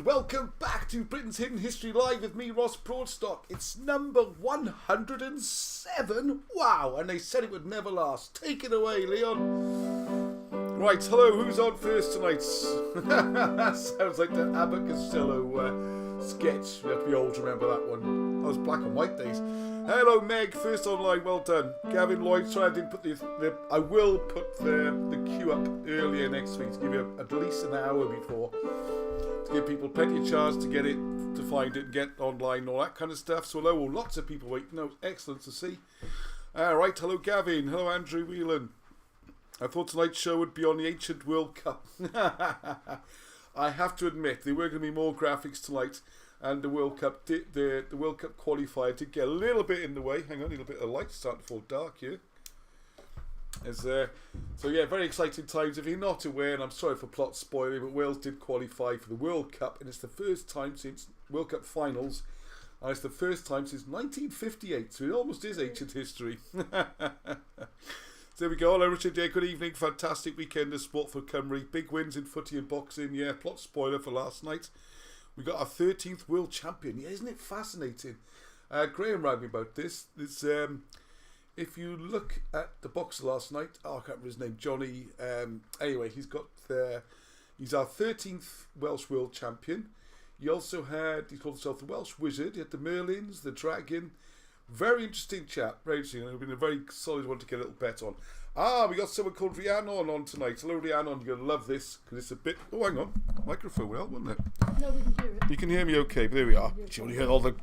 and welcome back to Britain's Hidden History Live with me, Ross Broadstock. It's number 107. Wow, and they said it would never last. Take it away, Leon. Right, hello, who's on first tonight? Sounds like the Abbott Costello sketch. You have to be old to remember that one. That was black and white days. Hello, Meg, first online, well done. Gavin Lloyd, sorry I didn't put I will put the queue up earlier next week to give you at least an hour before, to give people plenty of chance to get it, to find it and get online and all that kind of stuff. So hello, lots of people waiting. No, excellent to see. Right, hello Gavin, hello Andrew Whelan. I thought tonight's show would be on the ancient World Cup. I have to admit, there were going to be more graphics tonight. And the World Cup, the World Cup qualifier did get a little bit in the way. Hang on, a little bit of light, starting to fall dark here. So yeah, very exciting times. If you're not aware, and I'm sorry for plot spoiling, but Wales did qualify for the World Cup, and it's the first time since World Cup finals, and it's the first time since 1958. So it almost is ancient history. So there we go. Hello, Richard. Yeah, good evening. Fantastic weekend of sport for Cymru. Big wins in footy and boxing. Yeah, plot spoiler for last night. We got our 13th world champion. Yeah, isn't it fascinating? Graham rang me about this. It's, if you look at the boxer last night, I can't remember his name, Johnny. Anyway, he's our 13th Welsh world champion. He also he called himself the Welsh Wizard. He had the Merlins, the Dragon. Very interesting chap. Very interesting. It's been a very solid one to get a little bet on. We got someone called Rhiannon on tonight. Hello, Rhiannon. You're going to love this because it's a bit... Oh, hang on. Microphone will help, wouldn't it? No, we can hear it. You can hear me okay, but there we are. You only heard all the...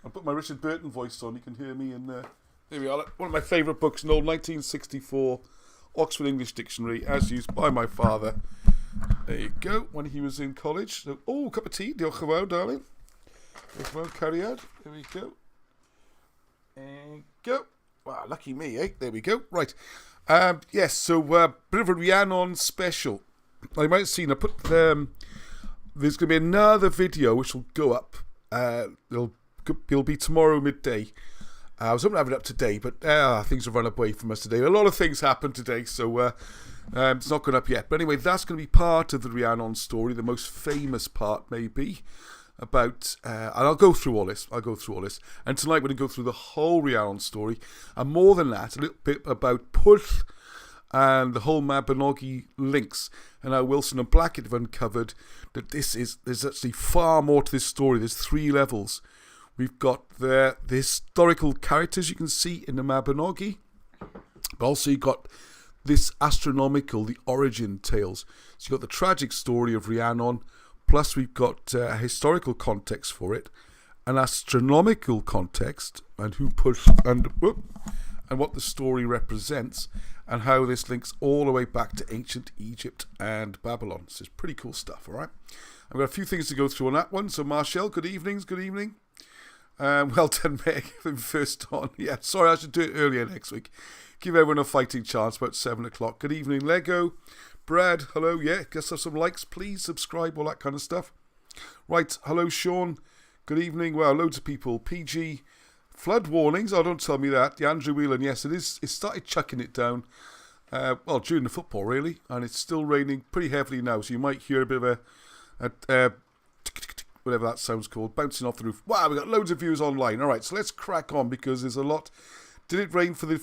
I put my Richard Burton voice on. You can hear me, and there we are. One of my favourite books, an old 1964 Oxford English Dictionary, as used by my father. There you go, when he was in college. So, cup of tea. Diolch yn fawr, darling. Diolch yn fawr, cariad. There we go. And go. Wow, lucky me, eh? There we go. Right. Yes, so bit of a Rhiannon special. You might have seen, I put there's going to be another video which will go up. It'll be tomorrow midday. I was hoping to have it up today, but things have run away from us today. A lot of things happened today, so it's not gone up yet. But anyway, that's going to be part of the Rhiannon story, the most famous part, maybe. About, and I'll go through all this. And tonight we're going to go through the whole Rhiannon story. And more than that, a little bit about Pwll and the whole Mabinogi links. And how Wilson and Blackett have uncovered that there's actually far more to this story. There's 3 levels. We've got the historical characters you can see in the Mabinogi. But also you've got this astronomical, the origin tales. So you've got the tragic story of Rhiannon. Plus, we've got a historical context for it, an astronomical context, and and what the story represents, and how this links all the way back to ancient Egypt and Babylon. So it's pretty cool stuff, all right? I've got a few things to go through on that one. So, Marshall, good evening. Well done, Meg, first on. Yeah, sorry, I should do it earlier next week. Give everyone a fighting chance, about 7 o'clock. Good evening, Lego. Brad, hello, yeah, guess have some likes, please, subscribe, all that kind of stuff. Right, hello, Sean, good evening. Wow, loads of people. PG, flood warnings, don't tell me that. The Andrew Whelan, yes, it started chucking it down, during the football, really, and it's still raining pretty heavily now, so you might hear a bit of a whatever that sound's called, bouncing off the roof. Wow, we got loads of viewers online. All right, so let's crack on, because there's a lot. Did it rain for the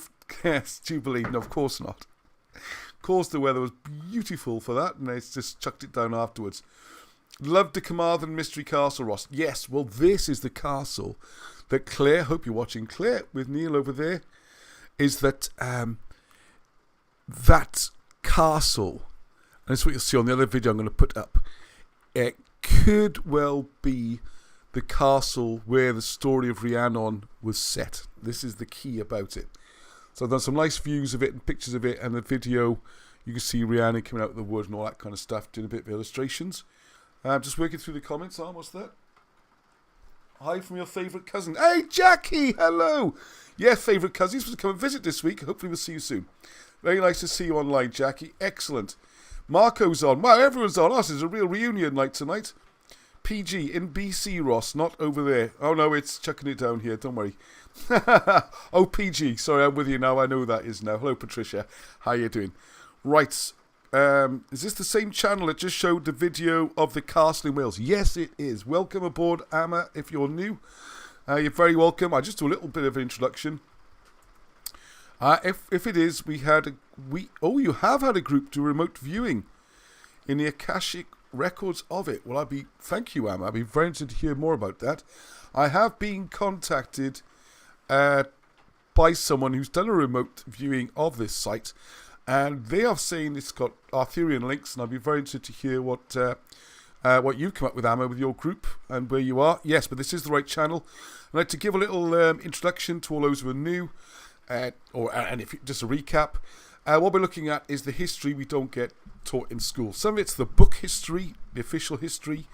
Jubilee? No, of course not. Of course, the weather was beautiful for that, and they just chucked it down afterwards. Loved the Carmarthen Mystery Castle, Ross. Yes, well, this is the castle that Claire, hope you're watching, Claire, with Neil over there, is that that castle, and that's what you'll see on the other video I'm going to put up, it could well be the castle where the story of Rhiannon was set. This is the key about it. So I've done some nice views of it and pictures of it, and the video, you can see Rhiannon coming out of the wood and all that kind of stuff, doing a bit of illustrations. Just working through the comments. What's that? Hi from your favourite cousin. Hey, Jackie, hello. Yeah, favourite cousin. He's supposed to come and visit this week. Hopefully we'll see you soon. Very nice to see you online, Jackie. Excellent. Marco's on. Wow, everyone's on. This is a real reunion night tonight. PG in BC, Ross, not over there. Oh no, it's chucking it down here, don't worry. Oh, PG, sorry, I'm with you now. I know who that is now. Hello, Patricia. How you doing? Right, Is this the same channel that just showed the video of the castle in Wales? Yes, it is. Welcome aboard, Amma, if you're new. You're very welcome. I'll just do a little bit of an introduction. If it is, you have had a group do remote viewing in the Akashic records of it. Well, thank you, Amma. I'd be very interested to hear more about that. I have been contacted by someone who's done a remote viewing of this site, and they are saying it's got Arthurian links, and I'd be very interested to hear what you've come up with, Amma, with your group and where you are. Yes, but this is the right channel. I'd like to give a little introduction to all those who are new, just a recap. What we're looking at is the history we don't get taught in school. Some of it's the book history, the official history,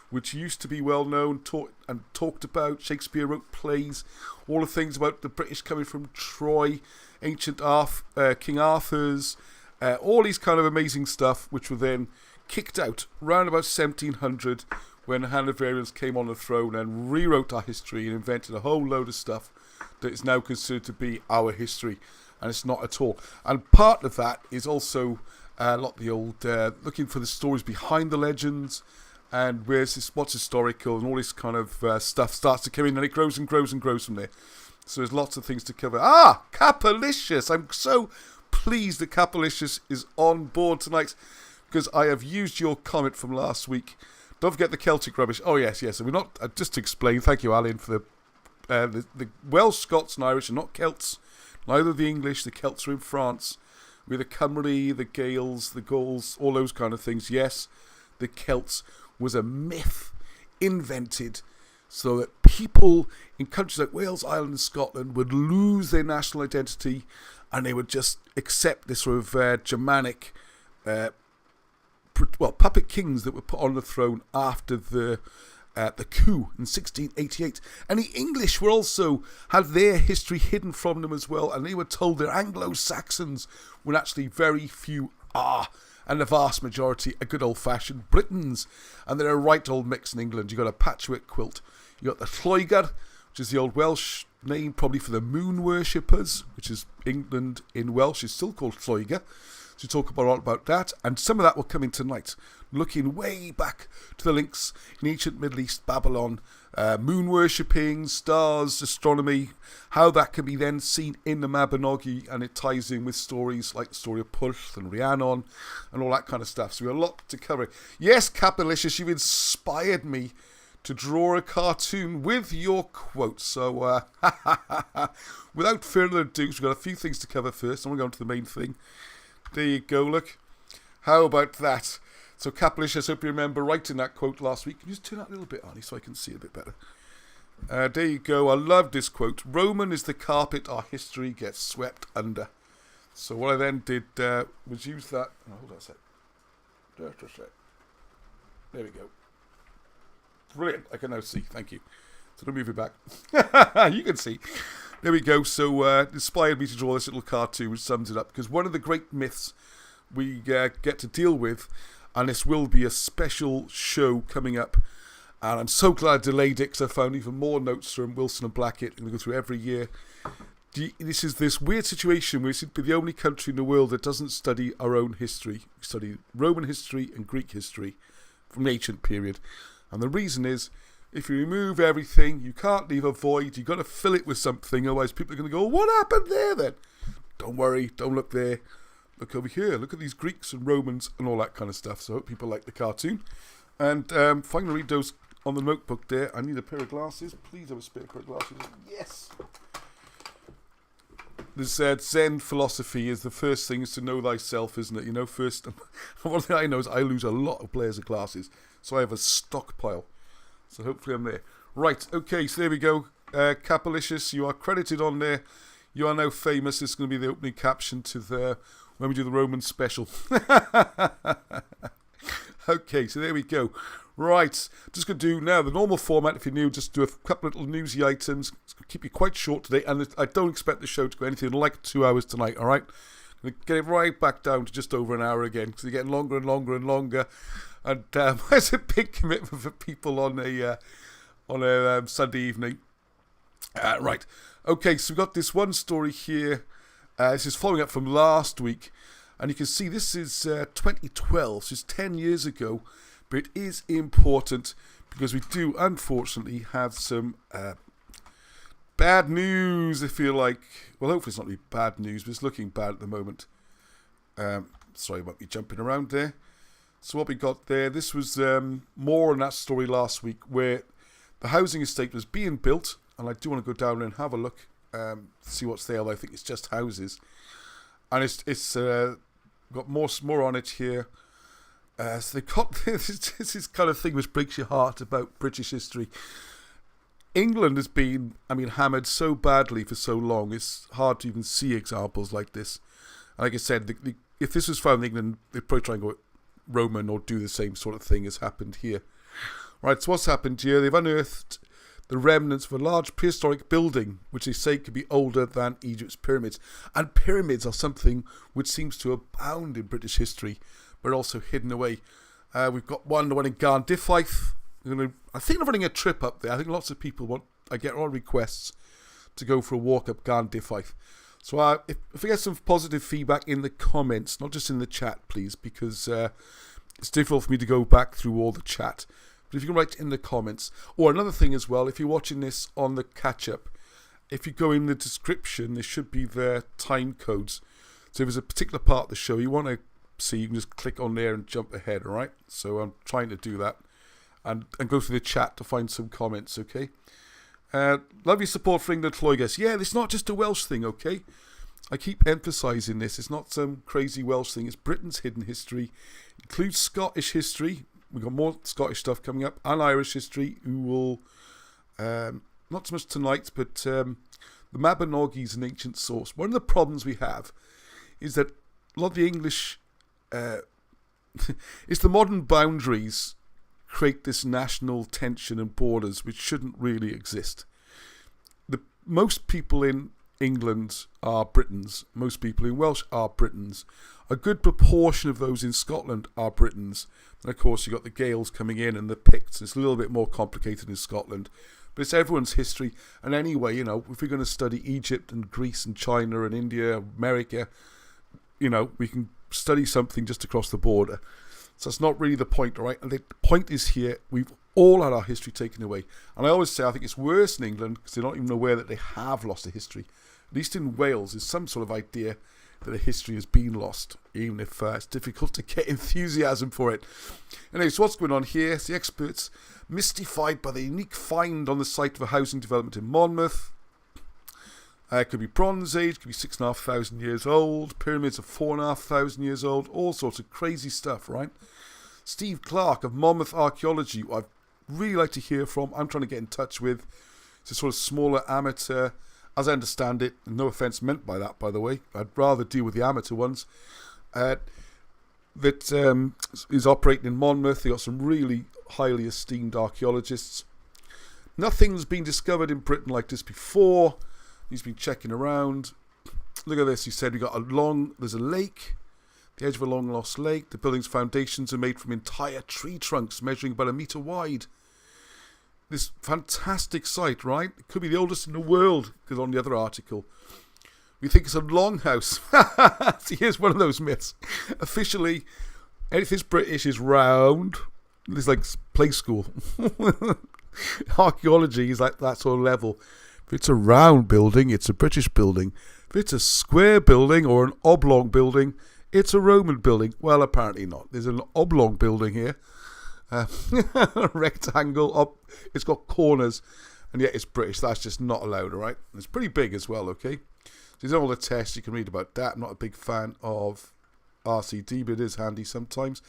which used to be well known, taught and talked about. Shakespeare wrote plays, all the things about the British coming from Troy, ancient King Arthur's, all these kind of amazing stuff, which were then kicked out around about 1700 when the Hanoverians came on the throne and rewrote our history and invented a whole load of stuff that is now considered to be our history, and it's not at all. And part of that is also a lot of the old looking for the stories behind the legends, and what's historical, and all this kind of stuff starts to come in, and it grows and grows and grows from there. So there's lots of things to cover. Capalicious! I'm so pleased that Capalicious is on board tonight, because I have used your comment from last week. Don't forget the Celtic rubbish. Oh yes. And we're not, just to explain, thank you, Alan, for the Welsh, Scots and Irish are not Celts. Neither the English. The Celts are in France. We're the Cymry, the Gaels, the Gauls, all those kind of things. Yes, the Celts was a myth invented so that people in countries like Wales, Ireland and Scotland would lose their national identity, and they would just accept this sort of Germanic puppet kings that were put on the throne after the coup in 1688. And the English were also had their history hidden from them as well, and they were told they're Anglo-Saxons when actually very few are, and the vast majority are good old-fashioned Britons, and they're a right old mix in England. You've got a patchwork quilt. You've got the Lloegr, which is the old Welsh name probably for the moon worshippers, which is England in Welsh is still called Lloegr. So talk about that, and some of that will come in tonight, looking way back to the links in ancient Middle East, Babylon, moon worshipping, stars, astronomy, how that can be then seen in the Mabinogi, and it ties in with stories like the story of Pwll and Rhiannon and all that kind of stuff. So we have a lot to cover. Yes, Capalicious, you've inspired me to draw a cartoon with your quotes. So without further ado, we've got a few things to cover first. I'm going to go on to the main thing. There you go, look. How about that? So, Capalicious, I hope you remember writing that quote last week. Can you just turn that a little bit, Arnie, so I can see it a bit better? There you go. I love this quote. Roman is the carpet our history gets swept under. So what I then did was use that. Oh, hold on a sec. There we go. Brilliant. I can now see. Thank you. So don't move it back. You can see. There we go. So it inspired me to draw this little cartoon which sums it up. Because one of the great myths we get to deal with, and this will be a special show coming up, and I'm so glad I delayed it because I found even more notes from Wilson and Blackett, and we go through every year. This is this weird situation where we seem to be the only country in the world that doesn't study our own history. We study Roman history and Greek history from the ancient period. And the reason is, if you remove everything, you can't leave a void. You've got to fill it with something. Otherwise, people are going to go, what happened there then? Don't worry. Don't look there. Look over here. Look at these Greeks and Romans and all that kind of stuff. So I hope people like the cartoon. And if I'm going to read those on the notebook there, I need a pair of glasses. Please have a spare pair of glasses. Yes. This Zen philosophy is the first thing is to know thyself, isn't it? You know, first. One thing I know is I lose a lot of pairs of glasses. So I have a stockpile. So hopefully I'm there. Right, okay, so there we go. Capalicious, you are credited on there. You are now famous. This is going to be the opening caption to when we do the Roman special. Okay, so there we go. Right, just going to do now the normal format. If you're new, just do a couple of little newsy items. It's going to keep you quite short today. And I don't expect the show to go anything like 2 hours tonight, all right? I'm going to get it right back down to just over an hour again because they're getting longer and longer and longer. And it's a big commitment for people on a Sunday evening. Right. Okay, so we've got this one story here. This is following up from last week. And you can see this is 2012, so it's 10 years ago. But it is important because we do, unfortunately, have some bad news, if you like. Well, hopefully it's not really bad news, but it's looking bad at the moment. Sorry about me jumping around there. So what we got there, this was more on that story last week where the housing estate was being built. And I do want to go down and have a look, see what's there. I think it's just houses. And it's got more on it here. So they've got this kind of thing which breaks your heart about British history. England has been, hammered so badly for so long, it's hard to even see examples like this. And like I said, if this was found in England, they'd probably try and go Roman or do the same sort of thing as happened here. Right, so what's happened here? They've unearthed the remnants of a large prehistoric building, which they say could be older than Egypt's pyramids. And pyramids are something which seems to abound in British history, but also hidden away. We've got the one in Garndyffaith. I think they're running a trip up there. I think lots of people I get a lot of requests to go for a walk up Garndyffaith. So if we get some positive feedback in the comments, not just in the chat, please, because it's difficult for me to go back through all the chat. But if you can write in the comments. Or another thing as well, if you're watching this on the catch-up, if you go in the description, there should be the time codes. So if there's a particular part of the show you want to see, you can just click on there and jump ahead, all right? So I'm trying to do that. And go through the chat to find some comments, okay? Lovely support for England Lloegis. Yeah, it's not just a Welsh thing, okay? I keep emphasising this. It's not some crazy Welsh thing. It's Britain's hidden history. It includes Scottish history. We've got more Scottish stuff coming up. And Irish history, who will, not so much tonight, but the Mabinogi is an ancient source. One of the problems we have is that a lot of the English, it's the modern boundaries create this national tension and borders which shouldn't really exist. Most people in England are Britons. Most people in Welsh are Britons. A good proportion of those in Scotland are Britons. And of course you've got the Gaels coming in and the Picts. It's a little bit more complicated in Scotland. But it's everyone's history. And anyway, if we're going to study Egypt and Greece and China and India, America, we can study something just across the border. So that's not really the point, all right? And the point is here, we've all had our history taken away. And I always say I think it's worse in England because they're not even aware that they have lost a history. At least in Wales, there's some sort of idea that a history has been lost, even if it's difficult to get enthusiasm for it. Anyway, so what's going on here? It's the experts mystified by the unique find on the site of a housing development in Monmouth. It could be Bronze Age, could be 6,500 years old, pyramids are 4,500 years old, all sorts of crazy stuff, right? Steve Clark of Monmouth Archaeology, who I'd really like to hear from. I'm trying to get in touch with. It's a sort of smaller amateur, as I understand it, no offence meant by that, by the way. I'd rather deal with the amateur ones. That is operating in Monmouth. They've got some really highly esteemed archaeologists. Nothing's been discovered in Britain like this before. He's been checking around. Look at this. He said there's a lake, the edge of a long lost lake. The building's foundations are made from entire tree trunks measuring about 1 metre wide. This fantastic site, right? It could be the oldest in the world, because on the other article, we think it's a longhouse. See, here's one of those myths. Officially, anything British is round. It's like play school. Archaeology is like that sort of level. If it's a round building, it's a British building. If it's a square building or an oblong building, it's a Roman building. Well, apparently not. There's an oblong building here. Rectangle. It's got corners. And yet it's British. That's just not allowed, all right? And it's pretty big as well, okay? So there's all the tests. You can read about that. I'm not a big fan of RCD, but it is handy sometimes.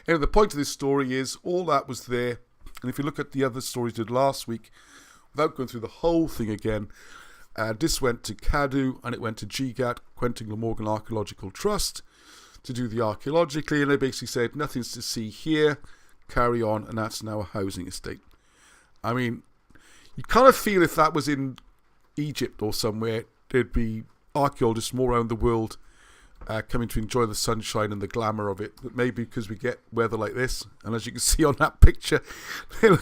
Anyway, the point of this story is all that was there. And if you look at the other stories we did last week, without going through the whole thing again, this went to CADW and it went to GGAT, Quentin Glamorgan Archaeological Trust, to do the archaeologically, and they basically said nothing's to see here, carry on, and that's now a housing estate. I mean, you kind of feel if that was in Egypt or somewhere, there'd be archaeologists from all around the world coming to enjoy the sunshine and the glamour of it. But maybe because we get weather like this, and as you can see on that picture, they're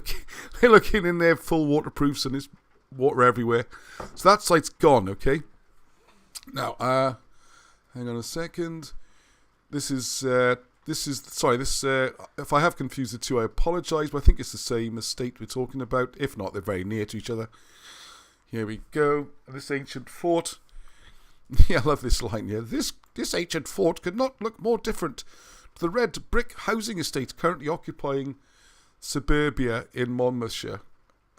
looking in their full waterproofs and there's water everywhere. So that site's gone, okay? Now, hang on a second. If I have confused the two, I apologise, but I think it's the same estate we're talking about. If not, they're very near to each other. Here we go. This ancient fort. Yeah, I love this line here. This ancient fort could not look more different to the red brick housing estate currently occupying suburbia in Monmouthshire.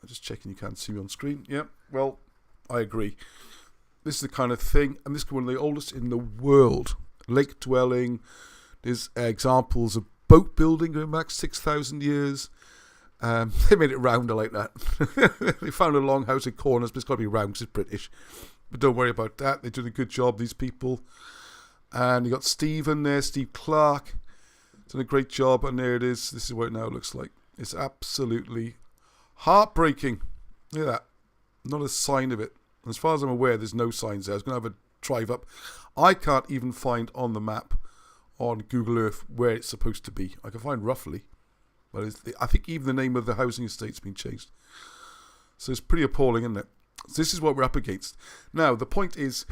I'm just checking you can't see me on screen. Yeah, well, I agree. This is the kind of thing, and this is one of the oldest in the world. Lake dwelling. There's examples of boat building going back 6,000 years. They made it rounder like that. They found a long house in corners, but it's got to be round because it's British. But don't worry about that. They did a good job, these people. And you got Stephen there, Steve Clark. Done a great job, and there it is. This is what it now looks like. It's absolutely heartbreaking. Look at that. Not a sign of it. As far as I'm aware, there's no signs there. I was going to have a drive up. I can't even find on the map on Google Earth where it's supposed to be. I can find roughly. But I think even the name of the housing estate's been changed. So it's pretty appalling, isn't it? So this is what we're up against. Now, the point is,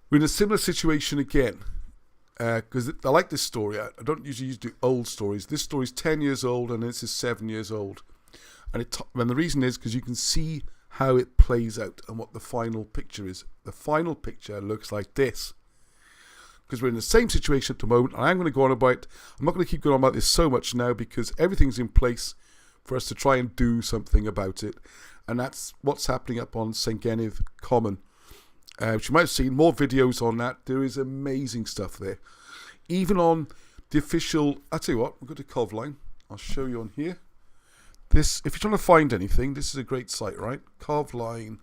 we're in a similar situation again. Because I like this story. I don't usually do old stories. This story's 10 years old and this is 7 years old. And the reason is because you can see how it plays out and what the final picture is. The final picture looks like this. Because we're in the same situation at the moment, and I'm going to go on about it. I'm not going to keep going on about this so much now because everything's in place for us to try and do something about it. And that's what's happening up on St. Gennyf Common. Which you might have seen more videos on that. There is amazing stuff there. Even on the official, I'll tell you what, we'll go to Covline. I'll show you on here. This, if you're trying to find anything, this is a great site, right? Covline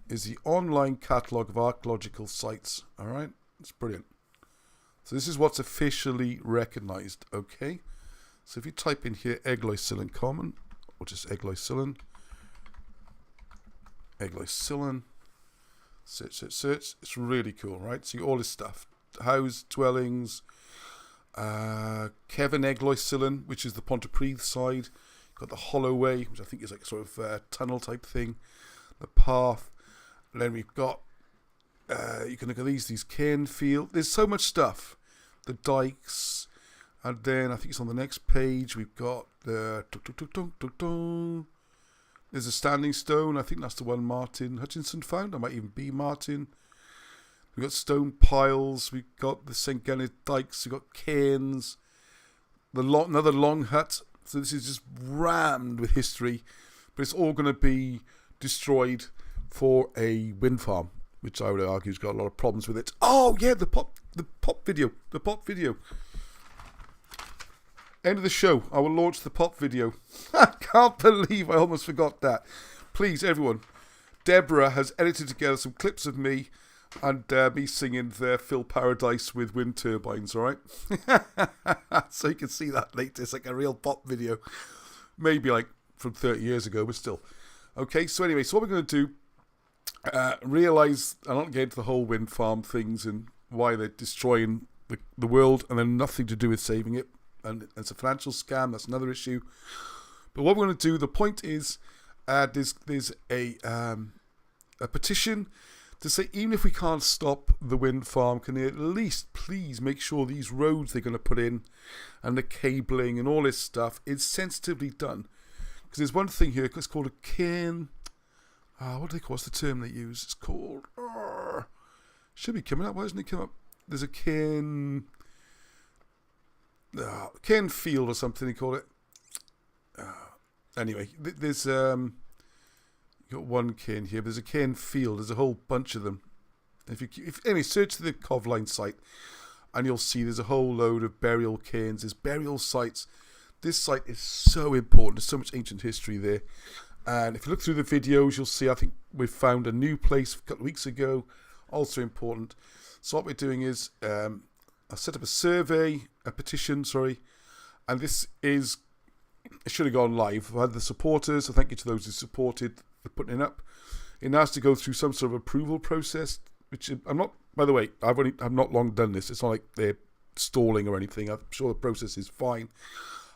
is the online catalogue of archaeological sites, all right? It's brilliant. So this is what's officially recognised, okay? So if you type in here Eglwysilan Common, or just Eglwysilan, search, it's really cool, right? So you all this stuff. House, dwellings, Kevin Eglwysilan, which is the Pontypridd side. Got the Holloway, which I think is like sort of tunnel type thing. The path. And then we've got, you can look at these cairnfield. There's so much stuff. The dikes. And then I think it's on the next page. We've got the... There's a standing stone. I think that's the one Martin Hutchinson found. That might even be Martin. We've got stone piles. We've got the St. Gennyf dikes. We've got cairns. Another long hut. So this is just rammed with history. But it's all going to be destroyed for a wind farm, which I would argue has got a lot of problems with it. Oh, yeah, the pop video. End of the show. I will launch the pop video. I can't believe I almost forgot that. Please, everyone. Deborah has edited together some clips of me and me singing the Phil Paradise with wind turbines, all right? So you can see that later. It's like a real pop video. Maybe like from 30 years ago, but still. Okay, so anyway, so what we're going to do, realise, I'm not getting into the whole wind farm things and why they're destroying the world and then nothing to do with saving it. And it's a financial scam. That's another issue. But what we're going to do, the point is, there's a petition to say even if we can't stop the wind farm, can they at least please make sure these roads they're going to put in and the cabling and all this stuff is sensitively done. Because there's one thing here, it's called a cairn. What do they call? What's the term they use? It's called. Should be coming up. Why doesn't it come up? There's a cairn. Cairn field or something they call it. Anyway, there's you got one cairn here. But there's a cairn field. There's a whole bunch of them. Anyway, search the Covline site, and you'll see there's a whole load of burial cairns. There's burial sites. This site is so important. There's so much ancient history there. And if you look through the videos, you'll see I think we've found a new place a couple of weeks ago. Also important. So what we're doing is I set up a petition, and this is, it should have gone live. I've had the supporters, so thank you to those who supported the putting it up. It now has to go through some sort of approval process, which I'm not, by the way, I've not long done this. It's not like they're stalling or anything. I'm sure the process is fine.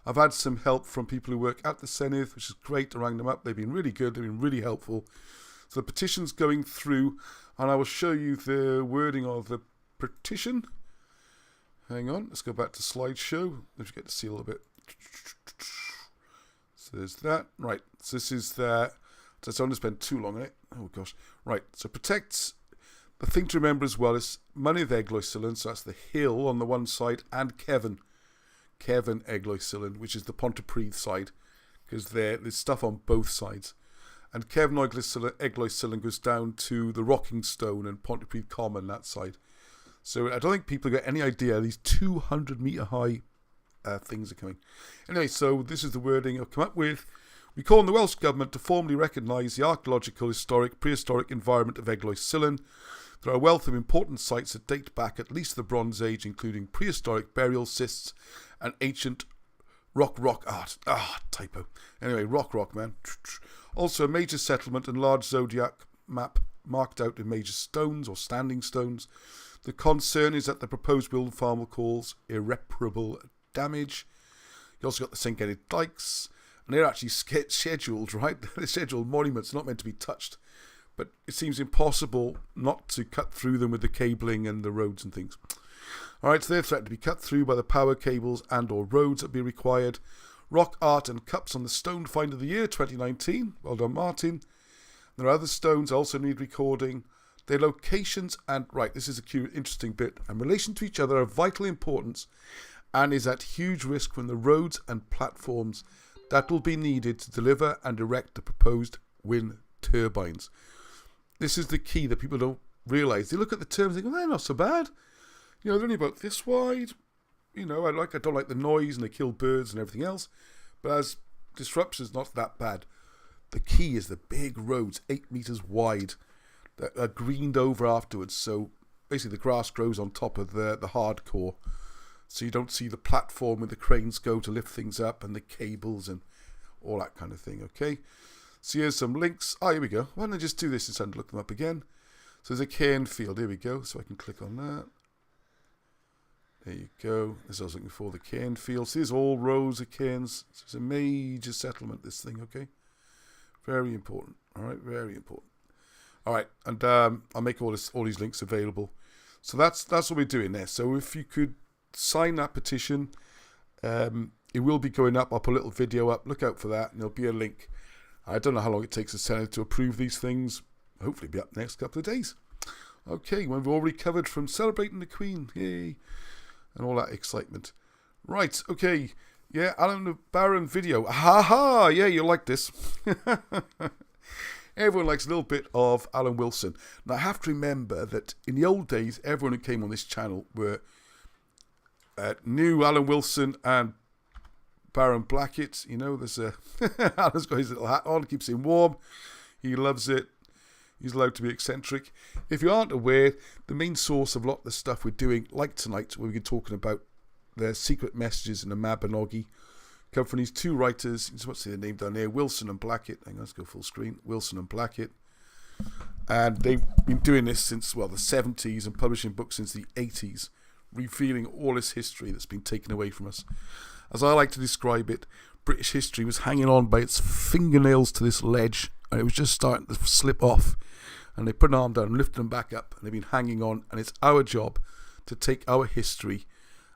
I've had some help from people who work at the Senedd, which is great to rang them up. They've been really good. They've been really helpful. So the petition's going through, and I will show you the wording of the petition. hang on. Let's go back to slideshow. If you get to see a little bit. So there's that. Right. So this is that. So I don't want to spend too long on it. Oh, gosh. Right. So protects. The thing to remember as well is Mynydd Eglwysilan. So that's the hill on the one side. And Cefn Eglwysilan, which is the Pontypridd side. Because there's stuff on both sides. And Cefn Eglwysilan goes down to the Rocking Stone and Pontypridd Common, that side. So I don't think people get any idea these 200-metre high things are coming. Anyway, so this is the wording I've come up with. We call on the Welsh Government to formally recognise the archaeological, historic, prehistoric environment of Eglwysilan. There are a wealth of important sites that date back at least the Bronze Age, including prehistoric burial cysts and ancient rock art. Typo. Anyway, rock, man. Also, a major settlement and large zodiac map marked out in major stones or standing stones. The concern is that the proposed Windfarm will cause irreparable damage. You also got the St. Geddit dikes, and they're actually scheduled, right? They're scheduled monuments, not meant to be touched. But it seems impossible not to cut through them with the cabling and the roads and things. Alright, so they're threatened to be cut through by the power cables and or roads that be required. Rock art and cups on the Stone Find of the Year 2019. Well done, Martin. There are other stones also need recording. Their locations and, right, this is a interesting bit, and relation to each other are of vital importance and is at huge risk from the roads and platforms that will be needed to deliver and erect the proposed wind turbines. This is the key that people don't realise. They look at the terms and think, they're not so bad. You know, they're only about this wide. You know, I don't like the noise and they kill birds and everything else. But as disruption is not that bad. The key is the big roads, 8 metres wide, that are greened over afterwards. So basically the grass grows on top of the hardcore. So you don't see the platform where the cranes go to lift things up and the cables and all that kind of thing, okay? So here's some links. Here we go. Why don't I just do this instead of look them up again? So there's a cairn field. Here we go. So I can click on that. There you go. As I was looking for, the cairn field. So there's all rows of cairns. So it's a major settlement, this thing, okay? Very important. All right, very important. All right, and I'll make all these links available. So that's what we're doing there. So if you could sign that petition, it will be going up. I'll put a little video up. Look out for that, and there'll be a link. I don't know how long it takes the Senate to approve these things. Hopefully it'll be up next couple of days. Okay, well, we've already covered from celebrating the Queen, yay, and all that excitement. Right, okay, yeah, Alan Barron video. Ha! Yeah, you'll like this. Everyone likes a little bit of Alan Wilson. Now, I have to remember that in the old days, everyone who came on this channel knew Alan Wilson and Baron Blackett. You know, there's Alan's got his little hat on, keeps him warm. He loves it. He's allowed to be eccentric. If you aren't aware, the main source of a lot of the stuff we're doing, like tonight, where we're talking about the secret messages in the Mabinogi, come from these two writers. What's their name down there? Wilson and Blackett. Hang on, let's go full screen. Wilson and Blackett. And they've been doing this since, the 70s and publishing books since the 80s, revealing all this history that's been taken away from us. As I like to describe it, British history was hanging on by its fingernails to this ledge, and it was just starting to slip off. And they put an arm down and lifted them back up, and they've been hanging on, and it's our job to take our history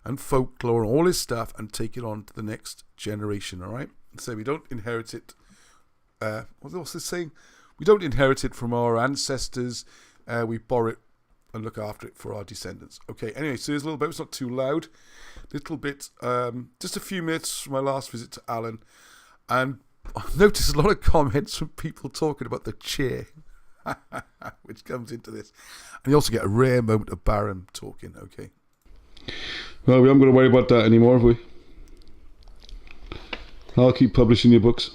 and folklore and all this stuff and take it on to the next generation, all right? So we don't inherit it. What's this saying? We don't inherit it from our ancestors. We borrow it and look after it for our descendants. Okay, anyway, so here's a little bit. It's not too loud. Little bit, just a few minutes from my last visit to Alan. And I've noticed a lot of comments from people talking about the chair, which comes into this. And you also get a rare moment of Baron talking, okay? Well, we haven't got to worry about that anymore, have we? I'll keep publishing your books.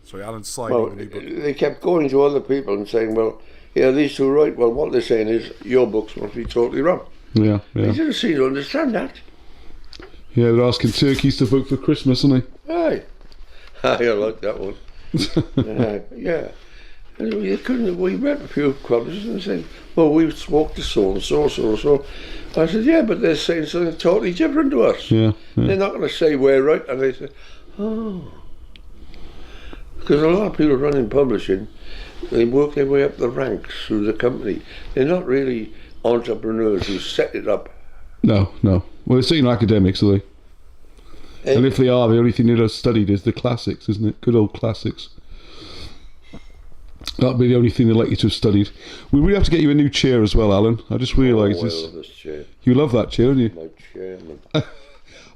Sorry, Alan's signing the new book. They kept going to other people and saying, well, yeah, these two are right. Well, what they're saying is your books must be totally wrong. Yeah. He didn't seem to understand that. Yeah, they're asking turkeys to vote for Christmas, aren't they? Aye. I like that one. Yeah. And we met a few publishers and said, well, we spoke to so-and-so. I said, yeah, but they're saying something totally different to us. Yeah. They're not going to say we're right. And they said, oh. Because a lot of people running publishing, they work their way up the ranks through the company. They're not really entrepreneurs who set it up. No. Well, they're certainly not academics, are they? And if they are, the only thing they've studied is the classics, isn't it? Good old classics. That'd be the only thing they'd like you to have studied. We really have to get you a new chair as well, Alan. I just realised I love this chair. You love that chair, don't you? My chair, man.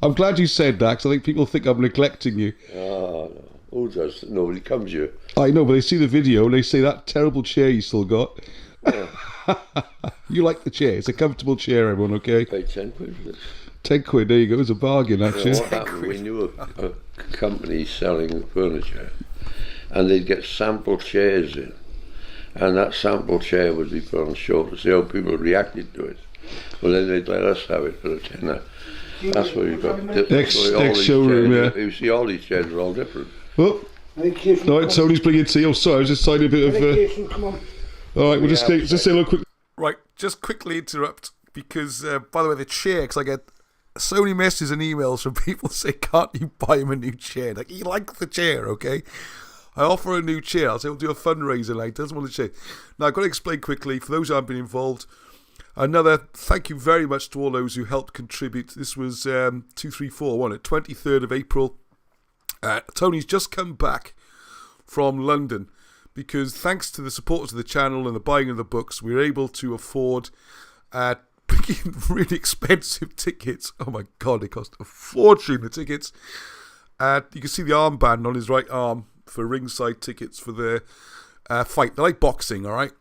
I'm glad you said that, because I think people think I'm neglecting you. Oh, no. Who does? Nobody comes here. I know, but they see the video and they say, that terrible chair you still got. Yeah. You like the chair. It's a comfortable chair, everyone, okay? Paid 10 quid for this. 10 quid, there you go. It's a bargain, actually. What happened? We knew a company selling furniture, and they'd get sample chairs in, and that sample chair would be put on show to see how people reacted to it. Well, then they'd let us have it for a tenner. That's what you've got. Ex-showroom, yeah. You see, all these chairs are all different. Oh, all right, Tony's bringing tea. Oh, sorry, I was just signing a bit of... Come on. All right, we'll just say a little quick... Right, just quickly interrupt, because, by the way, the chair, because I get so many messages and emails from people say, can't you buy him a new chair? Like, you like the chair, okay? I offer a new chair. I'll say we'll do a fundraiser later. Doesn't want the chair. Now, I've got to explain quickly, for those who haven't been involved, another thank you very much to all those who helped contribute. This was 23rd of April. Tony's just come back from London because thanks to the supporters of the channel and the buying of the books, we were able to afford really expensive tickets. Oh my God, they cost a fortune, the tickets. You can see the armband on his right arm for ringside tickets for the fight. They're like boxing, all right?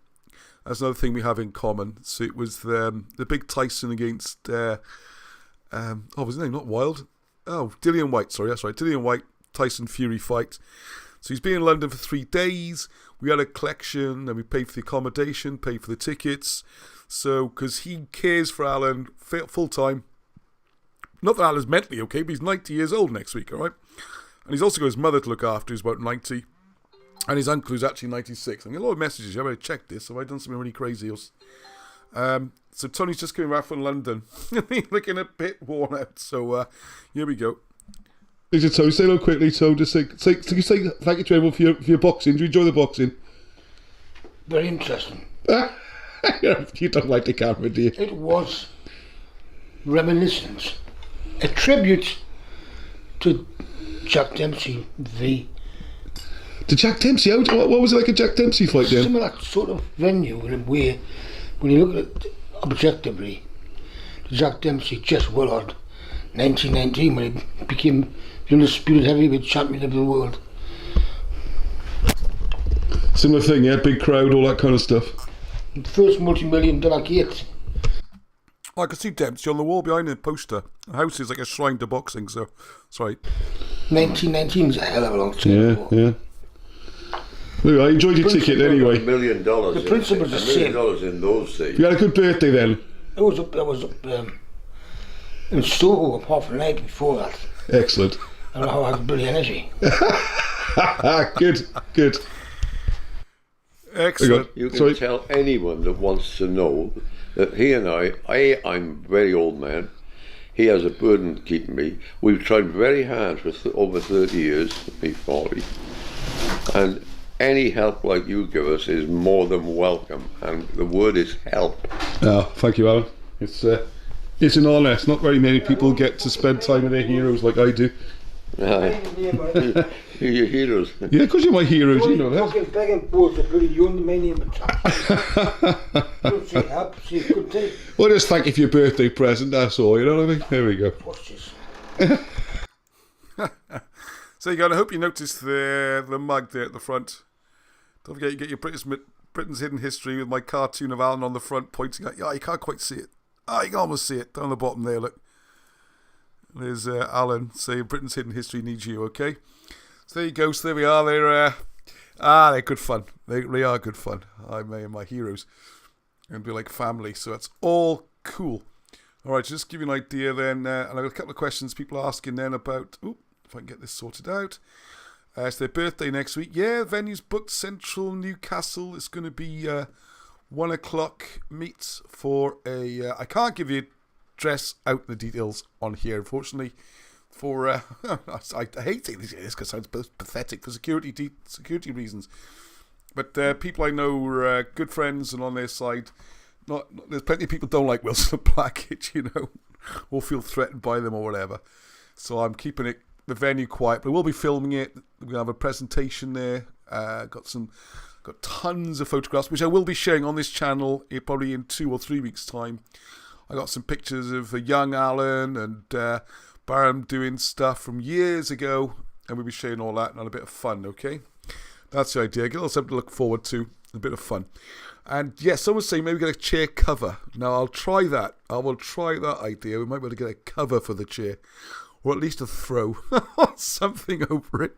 That's another thing we have in common. So it was the big Tyson against, was his name not Wild? Oh, Dillian White, sorry, that's right. Dillian White, Tyson Fury fight. So he's been in London for 3 days. We had a collection and we paid for the accommodation, paid for the tickets. So, because he cares for Alan full time. Not that Alan's mentally okay, but he's 90 years old next week, all right? And he's also got his mother to look after, who's about 90. And his uncle, who's actually 96. I'm getting a lot of messages. I better check this. Have I done something really crazy? So Tony's just coming back from London. He's looking a bit worn out. So here we go. Tony, say hello quickly, Tony. Just say thank you to everyone for your boxing. Do you enjoy the boxing? Very interesting. You don't like the camera, do you? It was reminiscence. A tribute to Jack Dempsey v. To Jack Dempsey? What was it like a Jack Dempsey fight then? Similar sort of venue where, when you look at it objectively, Jack Dempsey just Willard, 1919, when he became the undisputed heavyweight champion of the world. Similar thing, yeah? Big crowd, all that kind of stuff. The first multi-million-dollar gate. I can see Dempsey on the wall behind the poster. The house is like a shrine to boxing, so sorry. 1919 is a hell of a long time ago. Yeah. Look, I enjoyed your ticket anyway. $1 million. The principle's the same. $1 million in those days. You had a good birthday then? I was up in Stoke apart from the night before that. Excellent. I don't know how I had brilliant energy. Good. Excellent. You can tell anyone that wants to know that he and I'm a very old man. He has a burden keeping me. We've tried very hard for over 30 years, me 40. And any help like you give us is more than welcome. And the word is help. Oh, thank you, Alan. It's an honour. It's not very many people get to spend time with their heroes like I do. You're your heroes. Yeah, because you're my heroes, you know that. Fucking begging boys are bloody young, my name is Don't say help, say good day. Well, just thank you for your birthday present, that's all, you know what I mean? There we go. What's this? So you got. I hope you noticed the mug there at the front. Don't forget you get your Britain's Hidden History with my cartoon of Alan on the front pointing at you. Oh, you can't quite see it. Oh, you can almost see it. Down the bottom there, look. There's Alan saying Britain's Hidden History needs you, okay? So there you go. So there we are. They're good fun. They really are good fun. I'm my heroes. And be like family. So that's all cool. All right, just to give you an idea then. And I've got a couple of questions people are asking then about... if I can get this sorted out. It's their birthday next week. Yeah, venue's booked. Central Newcastle. It's going to be 1 o'clock meet for a... I can't give you dress out the details on here, unfortunately. For I hate saying this because it sounds pathetic for security reasons. But people I know are good friends and on their side. There's plenty of people don't like Wilson and Blackett, you know. or feel threatened by them or whatever. So I'm keeping the venue quiet, but we'll be filming it. We're gonna have a presentation there. Got tons of photographs, which I will be sharing on this channel probably in 2 or 3 weeks' time. I got some pictures of young Alan and Barham doing stuff from years ago, and we'll be sharing all that and a bit of fun, okay? That's the idea. Get a little something to look forward to, a bit of fun. And yes, someone's saying maybe get a chair cover. Now, I'll try that. I will try that idea. We might be able to get a cover for the chair, or at least a throw, something over it.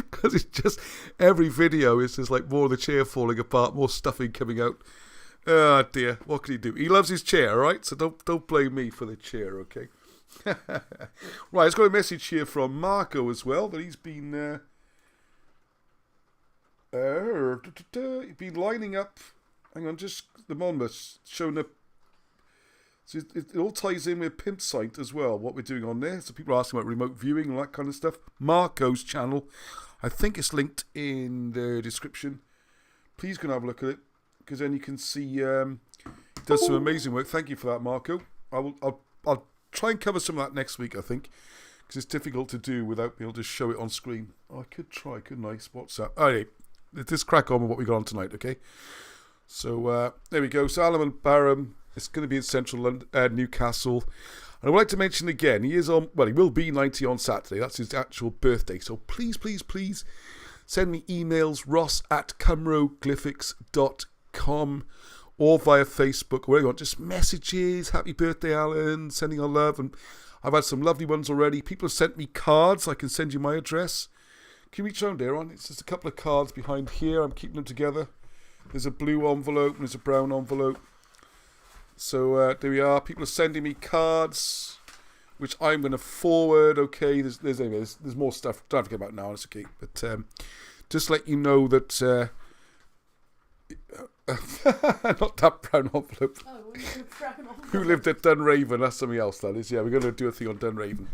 Because it's just, every video is just like more of the chair falling apart, more stuffing coming out. Oh dear, what can he do? He loves his chair, all right? So don't blame me for the chair, okay? Right, let's got a message here from Marco as well, that he's been lining up. Hang on, just the Monmouth showing up. So it all ties in with Pimp Site as well, what we're doing on there. So people are asking about remote viewing and that kind of stuff. Marco's channel, I think it's linked in the description. Please go and have a look at it, because then you can see he does some amazing work. Thank you for that, Marco. I'll try and cover some of that next week, I think, because it's difficult to do without being able to show it on screen. Oh, I could try, couldn't I? What's that? All right, let's crack on with what we got on tonight, okay? So there we go. So Alan and Barham. It's going to be in central London, Newcastle. And I would like to mention again, he will be 90 on Saturday. That's his actual birthday. So please, please, please send me emails, ross@cymroglyphics.com, or via Facebook, or wherever you want. Just messages, happy birthday, Alan, sending our love. And I've had some lovely ones already. People have sent me cards. I can send you my address. Can you reach around there, on? It's just a couple of cards behind here. I'm keeping them together. There's a blue envelope and there's a brown envelope. So there we are. People are sending me cards, which I'm going to forward. Okay, there's more stuff. Don't have to get about now. It's okay, but just let you know that not that brown envelope. Oh, brown envelope. Who lived at Dunraven? That's something else. That is. Yeah, we're going to do a thing on Dunraven.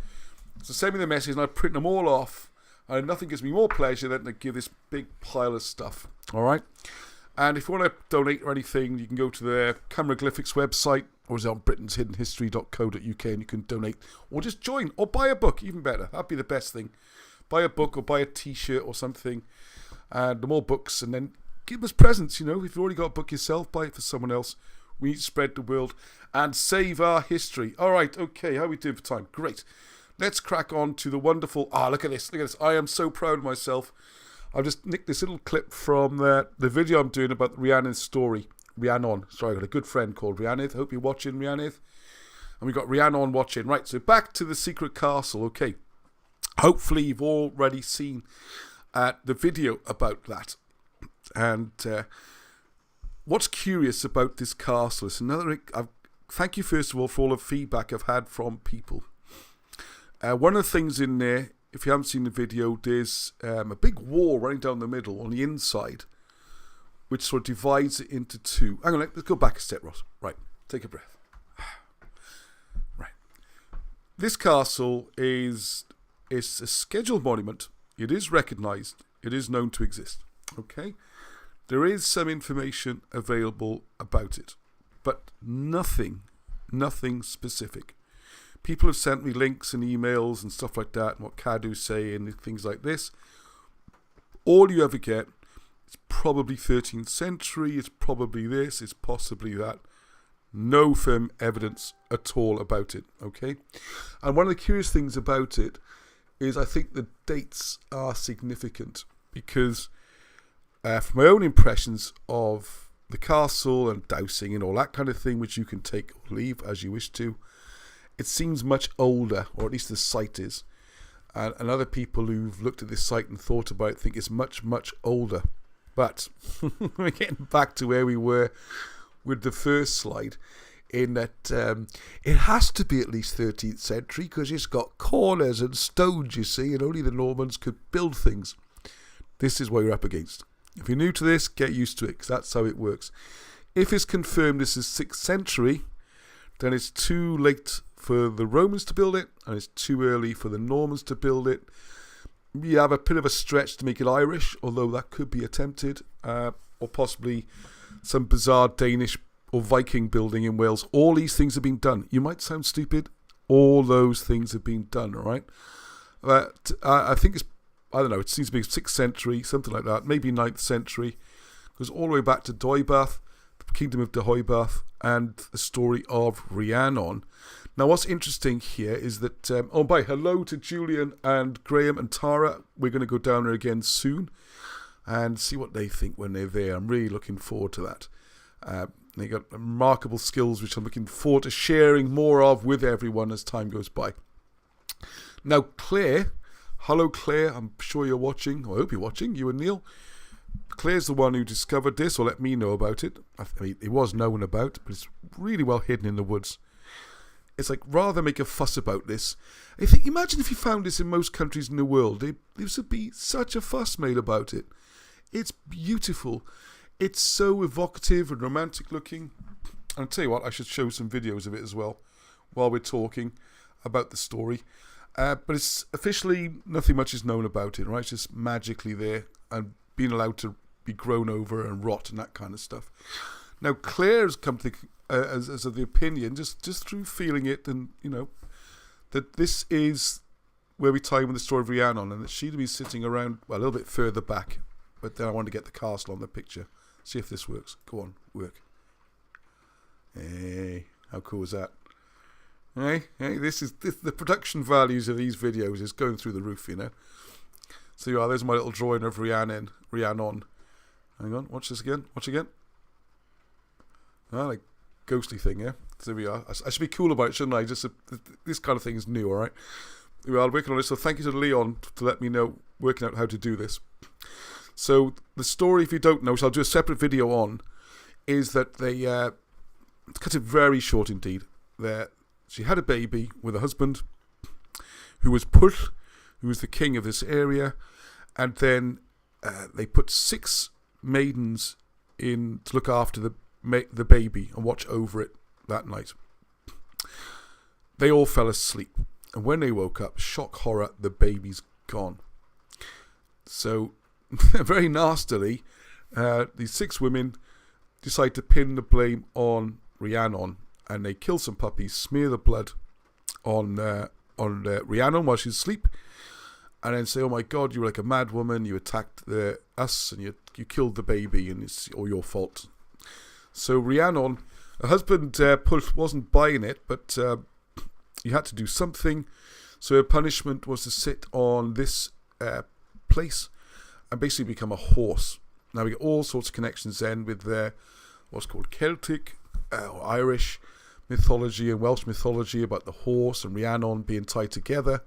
So send me the message, and I print them all off. And nothing gives me more pleasure than to give this big pile of stuff. All right. And if you want to donate or anything, you can go to the Cymroglyphics website, or is it on Britainshiddenhistory.co.uk, and you can donate, or just join, or buy a book, even better. That'd be the best thing. Buy a book or buy a t-shirt or something, and the more books, and then give us presents, If you've already got a book yourself, buy it for someone else. We need to spread the world and save our history. All right, okay, how are we doing for time? Great. Let's crack on to the wonderful... look at this. I am so proud of myself. I've just nicked this little clip from the video I'm doing about Rhiannon's story. Rhiannon. Sorry, I got a good friend called Rhiannon. Hope you're watching, Rhiannon. And we've got Rhiannon watching. Right, so back to the secret castle. Okay. Hopefully you've already seen the video about that. And what's curious about this castle is thank you first of all for all the feedback I've had from people. One of the things in there, if you haven't seen the video, there's a big wall running down the middle on the inside, which sort of divides it into two. Hang on, let's go back a step, Ross. Right, take a breath. Right. This castle is a scheduled monument. It is recognised. It is known to exist. Okay? There is some information available about it, but nothing specific. People have sent me links and emails and stuff like that, and what CADW say and things like this. All you ever get is probably 13th century, it's probably this, it's possibly that. No firm evidence at all about it, okay? And one of the curious things about it is I think the dates are significant, because from my own impressions of the castle and dowsing and all that kind of thing, which you can take or leave as you wish to, it seems much older, or at least the site is. And other people who've looked at this site and thought about it think it's much, much older. But we're getting back to where we were with the first slide, in that it has to be at least 13th century, because it's got corners and stones, you see, and only the Normans could build things. This is what you're up against. If you're new to this, get used to it, because that's how it works. If it's confirmed this is 6th century, then it's too late for the Romans to build it, and it's too early for the Normans to build it. You have a bit of a stretch to make it Irish, although that could be attempted, or possibly some bizarre Danish or Viking building in Wales. All these things have been done. You might sound stupid. all those things have been done, all right? But I think it's, I don't know, it seems to be 6th century, something like that, maybe 9th century. It goes all the way back to Deheubarth, the kingdom of Deheubarth, and the story of Rhiannon. Now, what's interesting here is that, hello to Julian and Graham and Tara. We're going to go down there again soon and see what they think when they're there. I'm really looking forward to that. They got remarkable skills, which I'm looking forward to sharing more of with everyone as time goes by. Now, Claire, hello Claire, I'm sure you're watching, I hope you're watching, you and Neil. Claire's the one who discovered this, or let me know about it. I mean, it was known about, but it's really well hidden in the woods. It's like, rather than make a fuss about this, I think, imagine if you found this in most countries in the world. There would be such a fuss made about it. It's beautiful. It's so evocative and romantic looking. And I'll tell you what, I should show some videos of it as well while we're talking about the story. But it's officially, nothing much is known about it, right? It's just magically there and being allowed to be grown over and rot and that kind of stuff. Now, Claire's come to as of the opinion, just through feeling it, and you know, that this is where we tie in with the story of Rhiannon, and that she'd be sitting around, well, a little bit further back. But then I want to get the castle on the picture. See if this works. Go on, work. Hey, how cool is that? Hey, the production values of these videos is going through the roof, you know. So you are, there's my little drawing of Rhiannon. Hang on, watch this again. Watch again. Like ghostly thing, yeah. So there we are. I should be cool about it, shouldn't I? Just this kind of thing is new, all right. We are working on this, so thank you to Leon to let me know, working out how to do this. So the story, if you don't know, which I'll do a separate video on, is that they cut it very short indeed. She had a baby with a husband who was Pwll, who was the king of this area, and then they put 6 maidens in to look after the baby and watch over it that night. They all fell asleep, and when they woke up, shock horror, the baby's gone. So very nastily, these 6 women decide to pin the blame on Rhiannon, and they kill some puppies, smear the blood on Rhiannon while she's asleep, and then say, "Oh my God, you were like a mad woman. You attacked us, and you killed the baby, and it's all your fault." So Rhiannon, her husband Pwll wasn't buying it, but he had to do something. So her punishment was to sit on this place and basically become a horse. Now we get all sorts of connections then with what's called Celtic or Irish mythology and Welsh mythology about the horse and Rhiannon being tied together.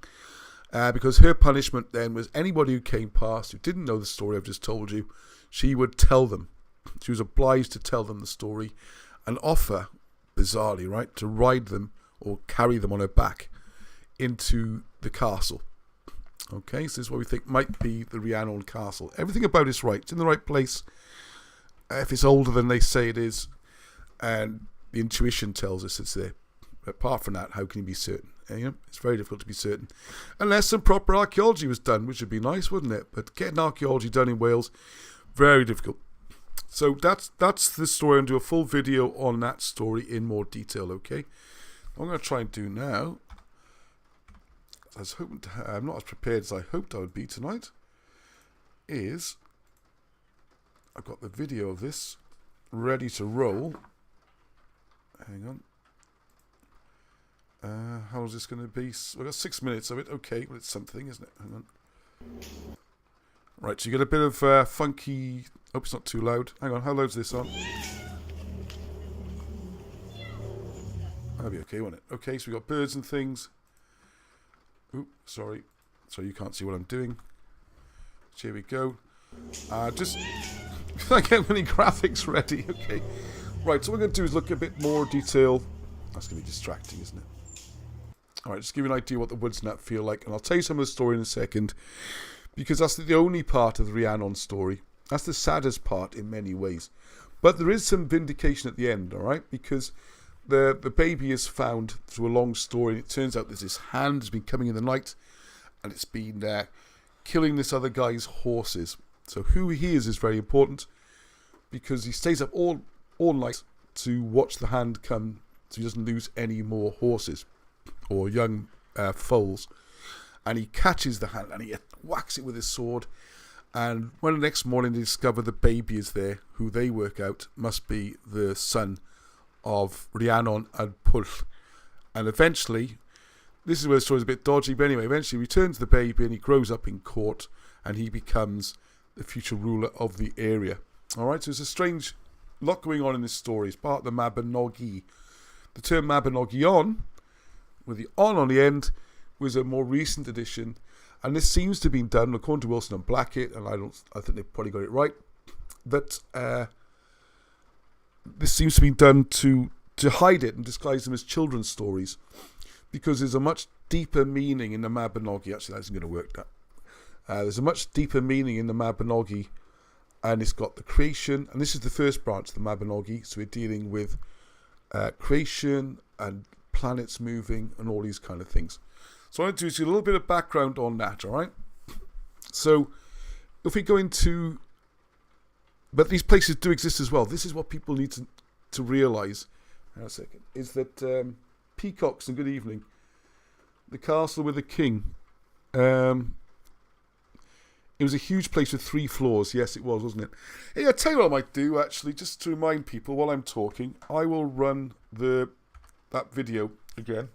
Because her punishment then was anybody who came past who didn't know the story I've just told you, she would tell them. She was obliged to tell them the story and offer, bizarrely, right, to ride them or carry them on her back into the castle. Okay, so this is what we think might be the Rhiannon castle. Everything about it's right. It's in the right place. If it's older than they say it is, and the intuition tells us it's there. Apart from that, how can you be certain? You know, it's very difficult to be certain. Unless some proper archaeology was done, which would be nice, wouldn't it? But getting archaeology done in Wales, very difficult. So that's the story, and do a full video on that story in more detail, okay? What I'm going to try and do now, I'm not as prepared as I hoped I would be tonight, is I've got the video of this ready to roll. Hang on. How is this going to be? We've got 6 minutes of it. Okay, well, it's something, isn't it? Hang on. Right, so you get a bit of funky... Hope it's not too loud. Hang on, how loud's this on? That'll be okay, won't it? Okay, so we've got birds and things. Ooh, sorry. So you can't see what I'm doing. So here we go. Just... I get many graphics ready. Okay. Right, so what we're going to do is look at a bit more detail. That's going to be distracting, isn't it? Alright, just give you an idea what the woods and that feel like. And I'll tell you some of the story in a second. Because that's the only part of the Rhiannon story. That's the saddest part in many ways. But there is some vindication at the end, alright? Because the baby is found through a long story. And it turns out there's this hand that's been coming in the night. And it's been killing this other guy's horses. So who he is very important. Because he stays up all night to watch the hand come. So he doesn't lose any more horses. or young foals, and he catches the hen and he whacks it with his sword. And when the next morning they discover the baby is there, who they work out must be the son of Rhiannon and Pwll. And eventually, this is where the story's a bit dodgy, but anyway, eventually he returns the baby and he grows up in court and he becomes the future ruler of the area. Alright, so there's a strange lot going on in this story. It's part of the Mabinogi. The term Mabinogion, with the on the end, was a more recent addition. And this seems to have been done, according to Wilson and Blackett, and I think they've probably got it right, that this seems to be done to hide it and disguise them as children's stories, because there's a much deeper meaning in the Mabinogi. Actually, that isn't going to work. That there's a much deeper meaning in the Mabinogi, and it's got the creation, and this is the first branch of the Mabinogi, so we're dealing with creation and planets moving and all these kind of things. So I want to do is a little bit of background on that, all right? So if we go into... But these places do exist as well. This is what people need to realise. Hang on a second. Is that Peacocks and Good Evening, the castle with the king. It was a huge place with 3 floors. Yes, it was, wasn't it? Hey, I'll tell you what I might do, actually, just to remind people while I'm talking. I will run that video again.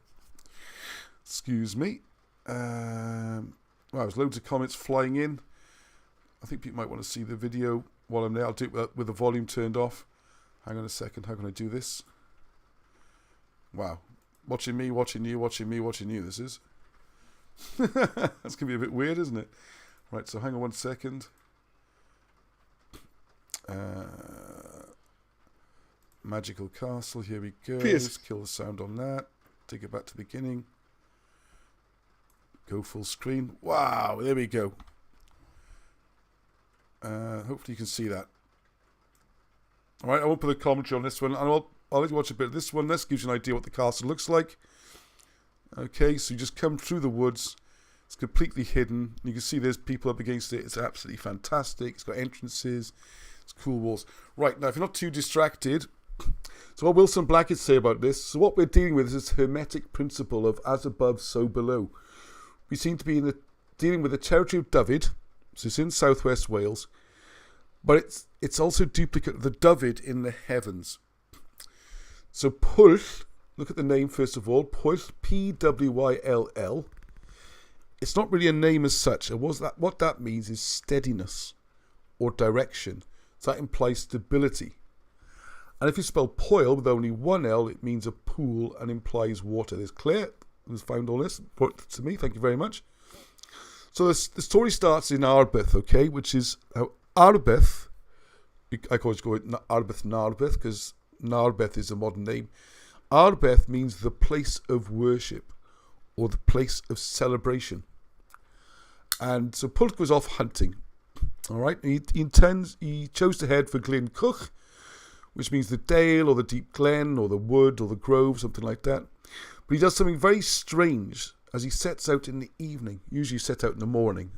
Excuse me. Well, there's loads of comments flying in. I think people might want to see the video while I'm there. I'll do it with the volume turned off. Hang on a second. How can I do this? Wow. Watching me, watching you, watching me, watching you. This is. That's going to be a bit weird, isn't it? Right, so hang on 1 second. Magical Castle. Here we go. Let's kill the sound on that. Take it back to the beginning. Go full screen. Wow, there we go. Hopefully you can see that. Alright, I won't put a commentary on this one. I'll let you watch a bit of this one. This gives you an idea what the castle looks like. Okay, so you just come through the woods. It's completely hidden. You can see there's people up against it. It's absolutely fantastic. It's got entrances. It's cool walls. Right, now if you're not too distracted, so what Wilson Blackett say about this, so what we're dealing with is this hermetic principle of as above, so below. We seem to be dealing with the territory of Dyfed, so it's in southwest Wales, but it's also duplicate of the Dyfed in the heavens. So Pwll, look at the name first of all, Pwll, P-W-Y-L-L. It's not really a name as such. What that means is steadiness or direction. So that implies stability. And if you spell Pwyl with only one L, it means a pool and implies water. There's Claire, who's found all this. Put it to me, thank you very much. So the story starts in Arbeth, okay, which is Arbeth. I always go with Arbeth Narbeth because Narbeth is a modern name. Arbeth means the place of worship or the place of celebration. And so Pwll goes off hunting. All right, he chose to head for Glyn Cwch, which means the dale or the deep glen or the wood or the grove, something like that. But he does something very strange as he sets out in the evening, usually set out in the morning.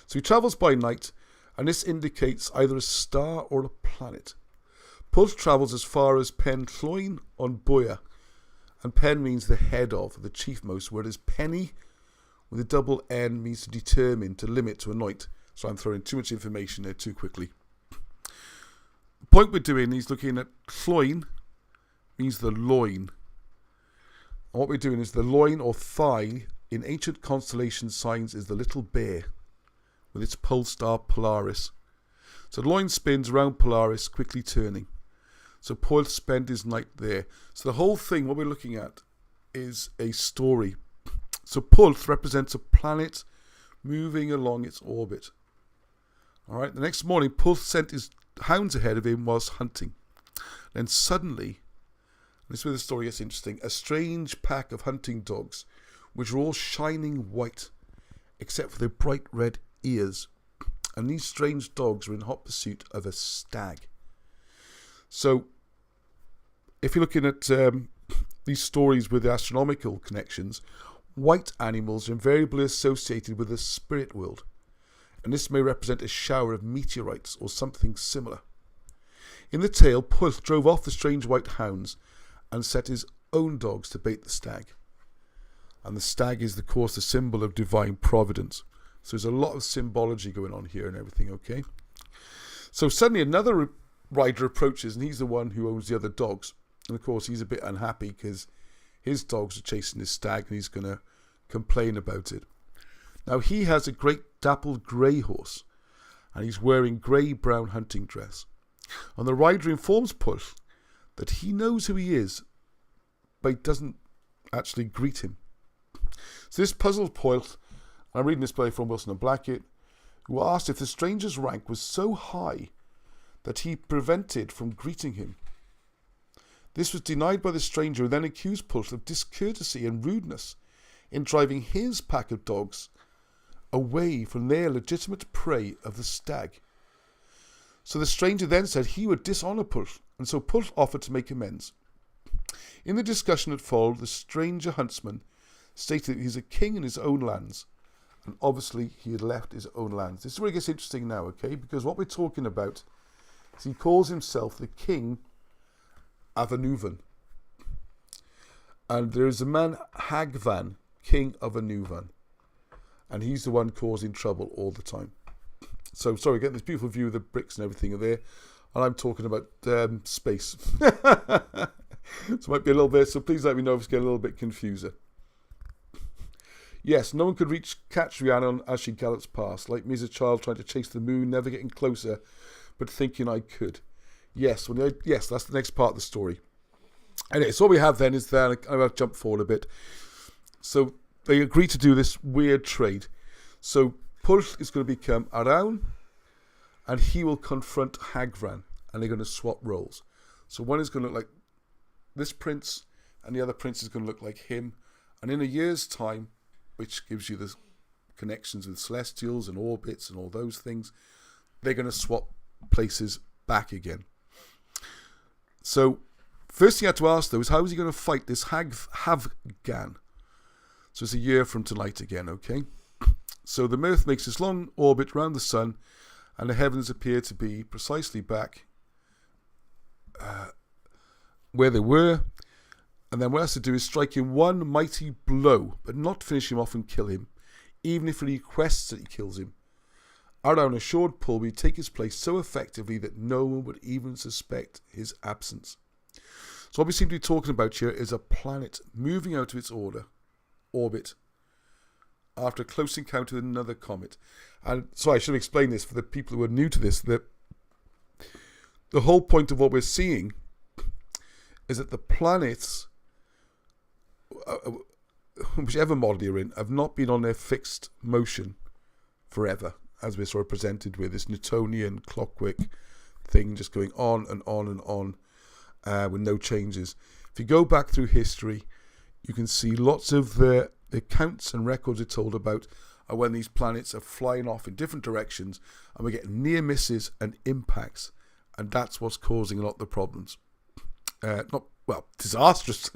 So he travels by night, and this indicates either a star or a planet. Pwll travels as far as Pen Llwyn on Bwya, and Pen means the head of, the chiefmost, whereas Penny with a double N means to determine, to limit, to anoint. So I'm throwing too much information there too quickly. The point we're doing is looking at Llwyn means the loin. And what we're doing is the loin or thigh in ancient constellation signs is the little bear with its pole star Polaris. So the loin spins around Polaris, quickly turning. So Pwll spent his night there. So the whole thing, what we're looking at, is a story. So Pwll represents a planet moving along its orbit. All right. The next morning, Pwll sent his hounds ahead of him whilst hunting. Then suddenly, this is where the story gets interesting, a strange pack of hunting dogs, which are all shining white, except for their bright red ears. And these strange dogs were in hot pursuit of a stag. So, if you're looking at these stories with astronomical connections, white animals are invariably associated with the spirit world, and this may represent a shower of meteorites or something similar. In the tale, Pwll drove off the strange white hounds and set his own dogs to bait the stag. And the stag is, of course, the symbol of divine providence. So there's a lot of symbology going on here and everything, okay? So suddenly another rider approaches, and he's the one who owns the other dogs. And of course, he's a bit unhappy because his dogs are chasing this stag, and he's going to complain about it. Now, he has a great dappled grey horse, and he's wearing grey-brown hunting dress. And the rider informs Pwll that he knows who he is, but he doesn't actually greet him. So this puzzled Pwll, and I'm reading this play from Wilson and Blackett, who asked if the stranger's rank was so high that he prevented from greeting him. This was denied by the stranger, who then accused Pwll of discourtesy and rudeness in driving his pack of dogs away from their legitimate prey of the stag. So the stranger then said he would dishonour Pwll, and so Pwll offered to make amends. In the discussion that followed, the stranger huntsman stated that he's a king in his own lands, and obviously he had left his own lands. This is where it gets interesting now, okay? Because what we're talking about is he calls himself the king of Anuvan. And there is a man, Hagvan, king of Anuvan. And he's the one causing trouble all the time. So, sorry, getting this beautiful view of the bricks and everything are there. And I'm talking about space. So it might be a little bit, so please let me know if it's getting a little bit confusing. Yes, no one could catch Rhiannon as she gallops past, like me as a child trying to chase the moon, never getting closer, but thinking I could. Yes, yes, that's the next part of the story. Anyway, so what we have then is that, I'm going to jump forward a bit. So they agree to do this weird trade. So Pwll is going to become Arawn, and he will confront Hagvan, and they're going to swap roles. So one is going to look like this prince, and the other prince is going to look like him. And in a year's time, which gives you the connections with celestials and orbits and all those things, they're going to swap places back again. So first thing you have to ask, though, is how is he going to fight this Havgan? So it's a year from tonight again, okay? So the Earth makes this long orbit around the sun, and the heavens appear to be precisely back where they were. And then what it has to do is strike him one mighty blow, but not finish him off and kill him, even if he requests that he kills him. Arawn assured Pwll would take his place so effectively that no one would even suspect his absence. So what we seem to be talking about here is a planet moving out of its orbit after a close encounter with another comet. And so I should explain this for the people who are new to this, that the whole point of what we're seeing is that the planets, whichever model you're in, have not been on their fixed motion forever, as we're sort of presented with this Newtonian clockwork thing just going on and on and on with no changes. If you go back through history, you can see lots of the accounts and records are told about are when these planets are flying off in different directions and we're getting near misses and impacts, and that's what's causing a lot of the problems. Disastrous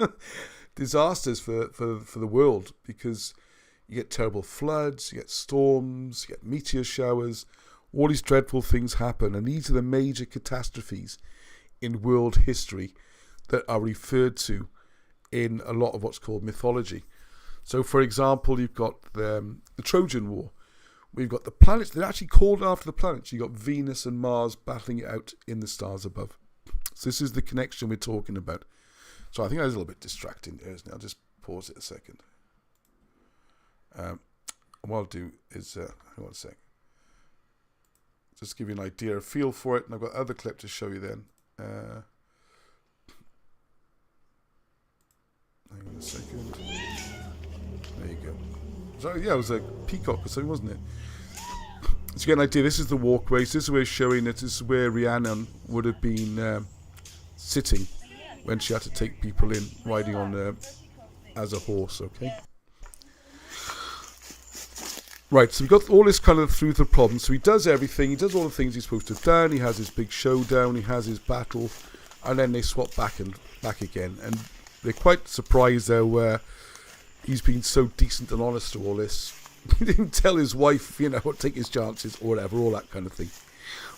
disasters for the world, because you get terrible floods, you get storms, you get meteor showers, all these dreadful things happen, and these are the major catastrophes in world history that are referred to in a lot of what's called mythology. So, for example, you've got the Trojan War. We've got the planets, they're actually called after the planets. You've got Venus and Mars battling it out in the stars above. So this is the connection we're talking about. So I think that was a little bit distracting there, isn't it? I'll just pause it a second. What I'll do is, hang on a sec. Just give you an idea, a feel for it, and I've got other clip to show you then. Hang on a second. There you go. So yeah, it was a peacock or something, wasn't it? So you get an idea, this is the walkways, this is where it's showing it, this is where Rhiannon would have been sitting when she had to take people in, riding on as a horse, okay? Right, so we've got all this kind of through the problem. So he does everything, he does all the things he's supposed to have done, he has his big showdown, he has his battle, and then they swap back again. And they're quite surprised though he's been so decent and honest to all this. He didn't tell his wife, take his chances or whatever, all that kind of thing.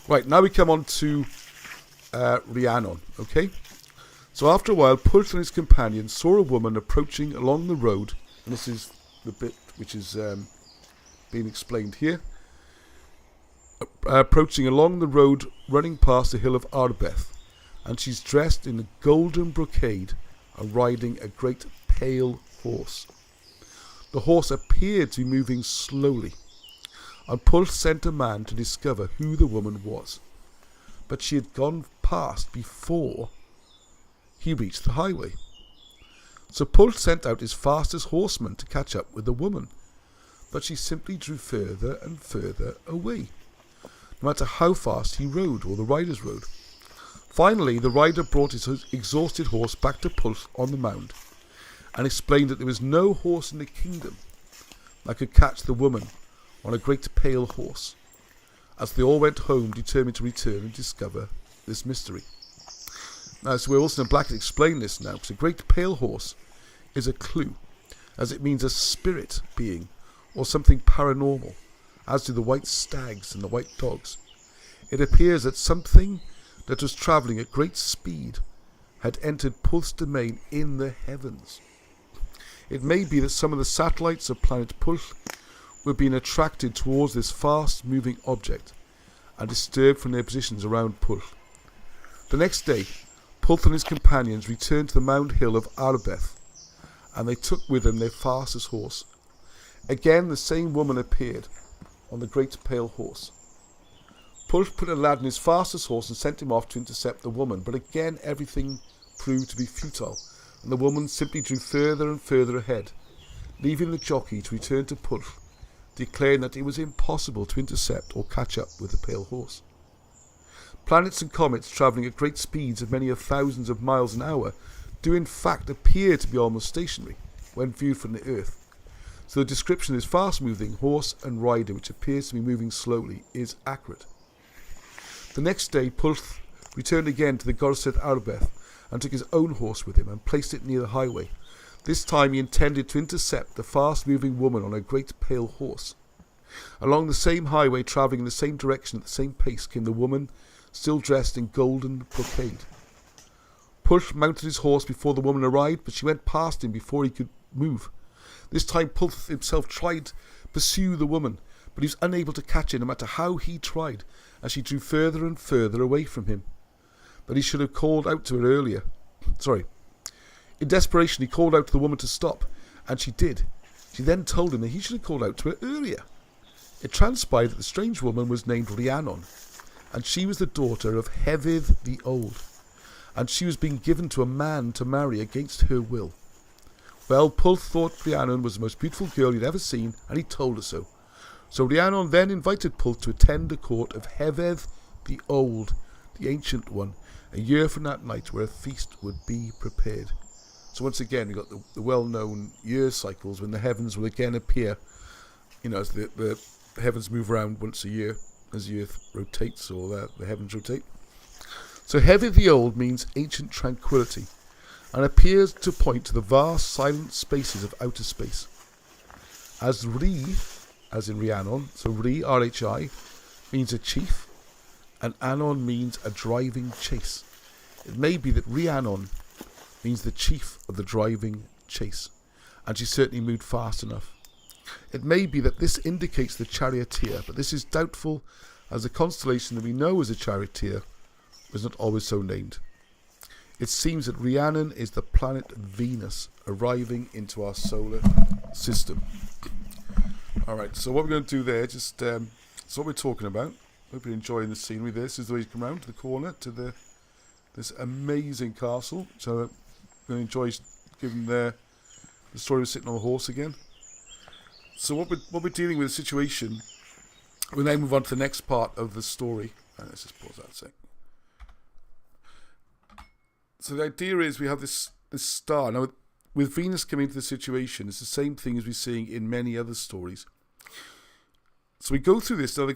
Right, now we come on to Rhiannon, okay? So after a while, Pwll and his companion saw a woman approaching along the road, and this is the bit which is being explained here. Approaching along the road running past the hill of Arbeth, and she's dressed in a golden brocade and riding a great pale horse. The horse appeared to be moving slowly, and Pulth sent a man to discover who the woman was, but she had gone past before he reached the highway. So Pulth sent out his fastest horseman to catch up with the woman, but she simply drew further and further away, no matter how fast he rode or the riders rode. Finally, the rider brought his exhausted horse back to Pulth on the mound and explained that there was no horse in the kingdom that could catch the woman on a great pale horse, as they all went home determined to return and discover this mystery. Now, so Wilson and Blackett explain this now, because a great pale horse is a clue, as it means a spirit being or something paranormal, as do the white stags and the white dogs. It appears that something that was travelling at great speed had entered Pulth's domain in the heavens. It may be that some of the satellites of planet Pulth were being attracted towards this fast-moving object and disturbed from their positions around Pulth. The next day, Pulth and his companions returned to the mound hill of Arbeth, and they took with them their fastest horse. Again the same woman appeared on the great pale horse. Pulth put a lad in his fastest horse and sent him off to intercept the woman, but again everything proved to be futile, and the woman simply drew further and further ahead, leaving the jockey to return to Pulth, declaring that it was impossible to intercept or catch up with the pale horse. Planets and comets travelling at great speeds of many of thousands of miles an hour do in fact appear to be almost stationary when viewed from the Earth. So the description of this fast-moving horse and rider, which appears to be moving slowly, is accurate. The next day, Pulth returned again to the Gorsedd Arbeth and took his own horse with him and placed it near the highway. This time he intended to intercept the fast-moving woman on a great pale horse. Along the same highway, travelling in the same direction at the same pace, came the woman, still dressed in golden brocade. Pulth mounted his horse before the woman arrived, but she went past him before he could move. This time Pulth himself tried to pursue the woman, but he was unable to catch her no matter how he tried, as she drew further and further away from him. But he should have called out to her earlier. In desperation he called out to the woman to stop, and she did. She then told him that he should have called out to her earlier. It transpired that the strange woman was named Rhiannon, and she was the daughter of Hefydd the Old, and she was being given to a man to marry against her will. Well, Pulth thought Rhiannon was the most beautiful girl he'd ever seen, and he told her so. So Rhiannon then invited Pulth to attend the court of Hefydd the Old, the Ancient One, a year from that night, where a feast would be prepared. So once again, we got the well-known year cycles when the heavens will again appear, as the heavens move around once a year, as the earth rotates, or the heavens rotate. So Hefydd the Old means ancient tranquility, and appears to point to the vast silent spaces of outer space. As Rhi, as in Rhiannon, so Rhi, R-H-I, means a chief, and Anon means a driving chase. It may be that Rhiannon means the chief of the driving chase, and she certainly moved fast enough. It may be that this indicates the charioteer, but this is doubtful, as the constellation that we know as a charioteer was not always so named. It seems that Rhiannon is the planet Venus arriving into our solar system. Alright, so what we're going to do there, that's what we're talking about. Hope you're enjoying the scenery. This is the way you come around to the corner to this amazing castle. So I'm going to enjoy giving the story of sitting on a horse again. So what we're dealing with a situation. We'll now move on to the next part of the story. Let's just pause that a sec. So the idea is we have this star. Now, with Venus coming into the situation, it's the same thing as we're seeing in many other stories. So we go through this. So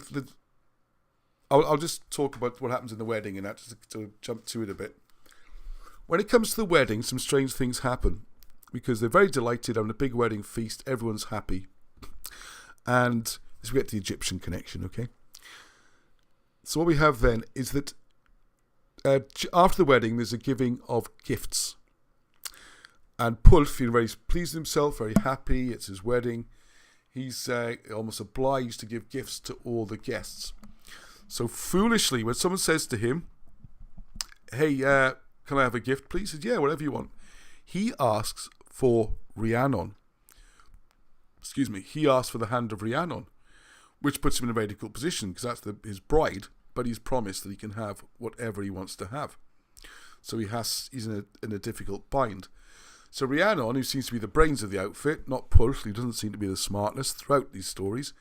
I'll just talk about what happens in the wedding and that, just to jump to it a bit. When it comes to the wedding, some strange things happen, because they're very delighted, having a big wedding feast, everyone's happy. And as we get to the Egyptian connection, okay? So what we have then is that after the wedding, there's a giving of gifts. And Pulth, feeling very pleased with himself, very happy, it's his wedding, he's almost obliged to give gifts to all the guests. So foolishly, when someone says to him, hey, can I have a gift, please? He says, yeah, whatever you want. He asks for Rhiannon. He asks for the hand of Rhiannon, which puts him in a very difficult position because that's his bride, but he's promised that he can have whatever he wants to have. So he's in a difficult bind. So Rhiannon, who seems to be the brains of the outfit, not Pulth, who doesn't seem to be the smartest throughout these stories,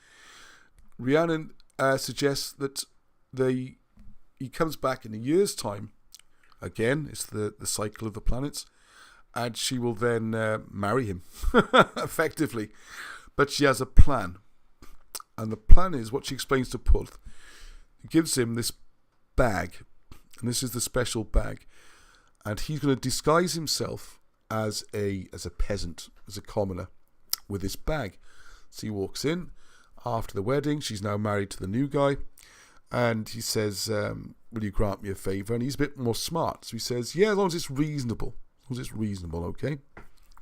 Rhiannon suggests that he comes back in a year's time. Again, it's the cycle of the planets, and she will then marry him, effectively. But she has a plan, and the plan is what she explains to Pulth. He gives him this bag, and this is the special bag, and he's going to disguise himself as a peasant, as a commoner, with this bag. So he walks in after the wedding. She's now married to the new guy, and he says, will you grant me a favour? And he's a bit more smart, so he says, yeah, as long as it's reasonable. As long as it's reasonable, okay?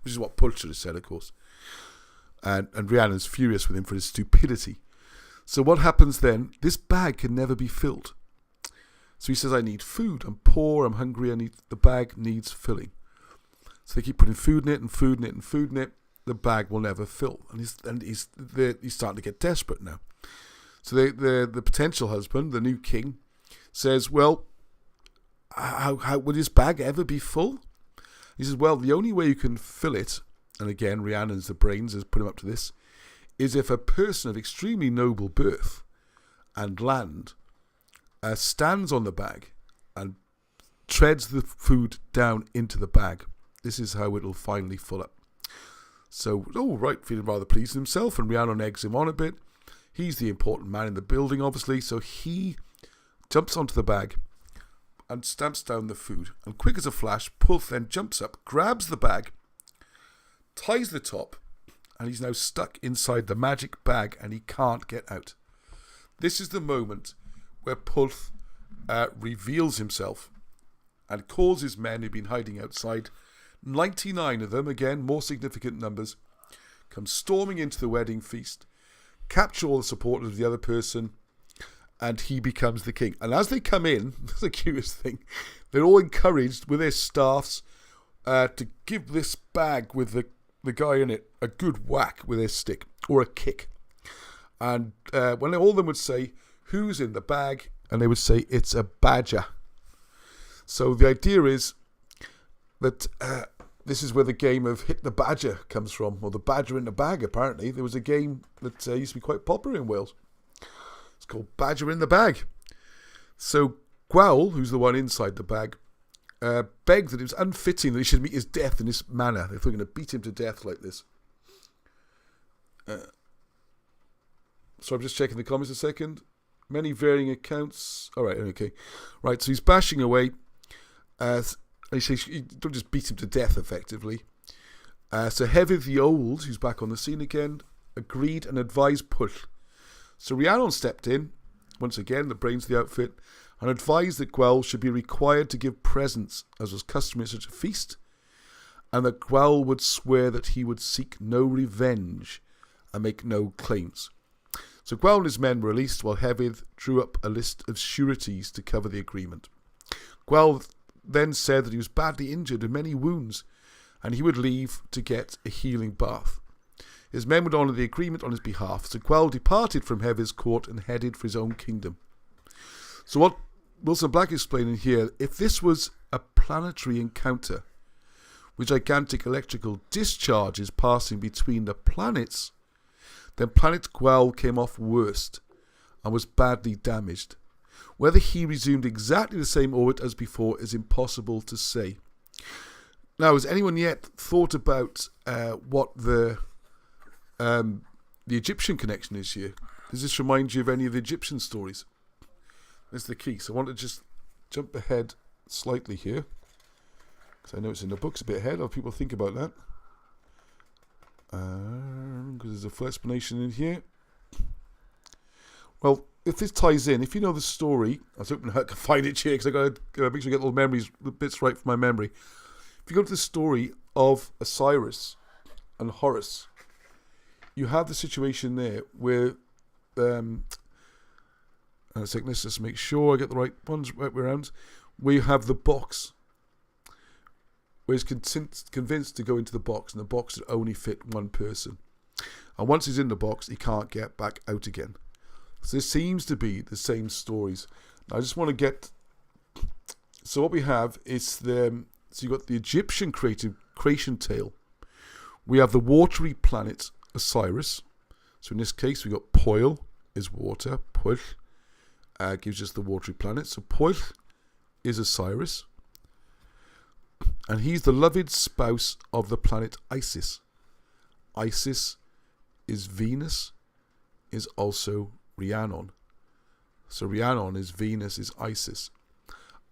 Which is what Pulth should have said, of course. And Rhiannon's furious with him for his stupidity. So what happens then? This bag can never be filled. So he says, I need food. I'm poor, I'm hungry, the bag needs filling. So they keep putting food in it and food in it and food in it. The bag will never fill. And he's starting to get desperate now. So the potential husband, the new king, says, well, how would his bag ever be full? He says, well, the only way you can fill it, and again, Rhiannon's the brains has put him up to this, is if a person of extremely noble birth and land stands on the bag and treads the food down into the bag. This is how it'll finally fill up. So, feeling rather pleased with himself, and Rhiannon eggs him on a bit. He's the important man in the building, obviously, so he jumps onto the bag and stamps down the food. And quick as a flash, Pulth then jumps up, grabs the bag, ties the top, and he's now stuck inside the magic bag and he can't get out. This is the moment where Pulth reveals himself and calls his men who've been hiding outside. 99 of them, again, more significant numbers, come storming into the wedding feast, capture all the supporters of the other person, and he becomes the king. And as they come in, that's a curious thing, they're all encouraged with their staffs to give this bag with the guy in it a good whack with their stick, or a kick. And when all of them would say, who's in the bag? And they would say, it's a badger. So the idea is that this is where the game of Hit the Badger comes from, or the badger in the bag, apparently. There was a game that used to be quite popular in Wales. It's called Badger in the Bag. So Gwawl, who's the one inside the bag, begged that it was unfitting that he should meet his death in this manner. They thought they were going to beat him to death like this. So I'm just checking the comments a second. Many varying accounts. All right, okay. Right, so he's bashing away. He says, you don't just beat him to death, effectively. So Hefydd the Old, who's back on the scene again, agreed and advised Pulth. So Rhiannon stepped in, once again, the brains of the outfit, and advised that Gwawl should be required to give presents, as was customary at such a feast, and that Gwawl would swear that he would seek no revenge and make no claims. So Gwawl and his men were released, while Hefydd drew up a list of sureties to cover the agreement. Gwawl then said that he was badly injured and many wounds, and he would leave to get a healing bath. His men would honour the agreement on his behalf, so Gwawl departed from Hefydd's court and headed for his own kingdom. So what Wilson Black is explaining here, if this was a planetary encounter with gigantic electrical discharges passing between the planets, then planet Gwawl came off worst and was badly damaged. Whether he resumed exactly the same orbit as before is impossible to say. Now, has anyone yet thought about what the Egyptian connection is here? Does this remind you of any of the Egyptian stories? That's the key. So I want to just jump ahead slightly here, because I know it's in the books a bit ahead. How people think about that? Because there's a full explanation in here. Well, if this ties in, if you know the story, I was hoping I could find it here because I got to make sure I get all the bits right from my memory. if you go to the story of Osiris and Horus, you have the situation there where, let's just make sure I get the right ones right way around, where you have the box, where he's convinced to go into the box, and the box would only fit one person. And once he's in the box, he can't get back out again. So this seems to be the same stories. Now, I just want to get... So what we have is so you've got the Egyptian creation tale. We have the watery planet Osiris. So in this case, we've got Poil is water. Poil gives us the watery planet. So Poil is Osiris. And he's the loved spouse of the planet Isis. Isis is Venus, is also Rhiannon. So Rhiannon is Venus, is Isis.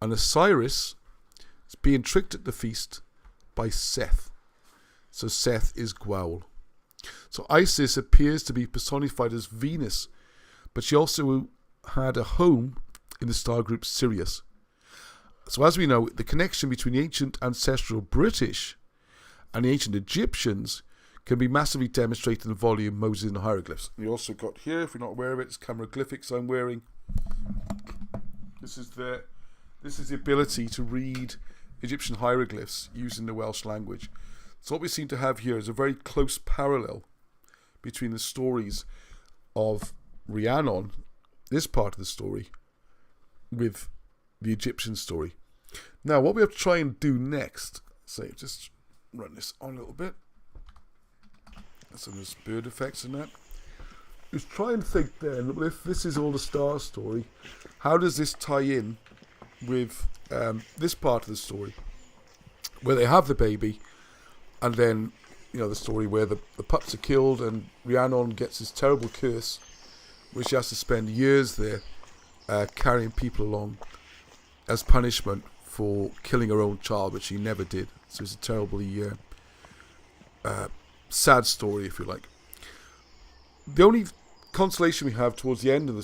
And Osiris is being tricked at the feast by Seth. So Seth is Gwawl. So Isis appears to be personified as Venus, but she also had a home in the star group Sirius. So as we know, the connection between the ancient ancestral British and the ancient Egyptians can be massively demonstrated in the volume Moses and the Hieroglyphs. And you also got here, if you're not aware of it, it's cameroglyphics I'm wearing. This is the ability to read Egyptian hieroglyphs using the Welsh language. So what we seem to have here is a very close parallel between the stories of Rhiannon, this part of the story, with the Egyptian story. Now, what we have to try and do next, so just run this on a little bit. Some of those bird effects and that. Is try and think then, if this is all the star story, how does this tie in with this part of the story, where they have the baby, and then, you know, the story where the pups are killed and Rhiannon gets this terrible curse, where she has to spend years there carrying people along as punishment for killing her own child, which she never did. So it's a terribly sad story, if you like. The only consolation we have towards the end of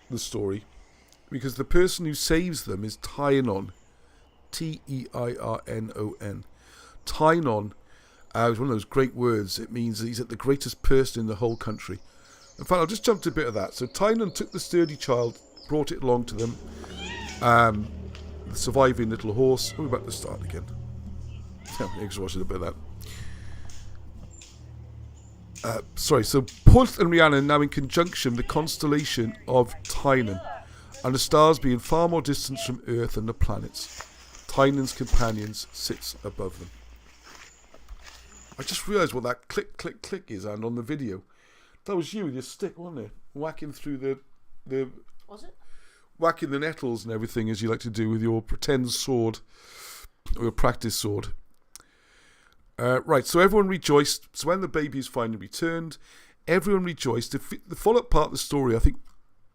the story, because the person who saves them is Tynon, T-E-I-R-N-O-N. Tynon is one of those great words. It means that he's the greatest person in the whole country. In fact, I'll just jump to a bit of that. So Tynon took the sturdy child, brought it along to them, the surviving little horse. We're about to start again. Just watching a bit of that. So Pwyll and Rhiannon now in conjunction with the constellation of Tynon, and the stars being far more distant from Earth than the planets. Tynon's companions sits above them. I just realised what that click, click, click is, and on the video. That was you with your stick, wasn't it? Whacking through the Was it? Whacking the nettles and everything, as you like to do with your pretend sword, or your practice sword. Right, so everyone rejoiced. So when the baby is finally returned, everyone rejoiced. The follow-up part of the story, I think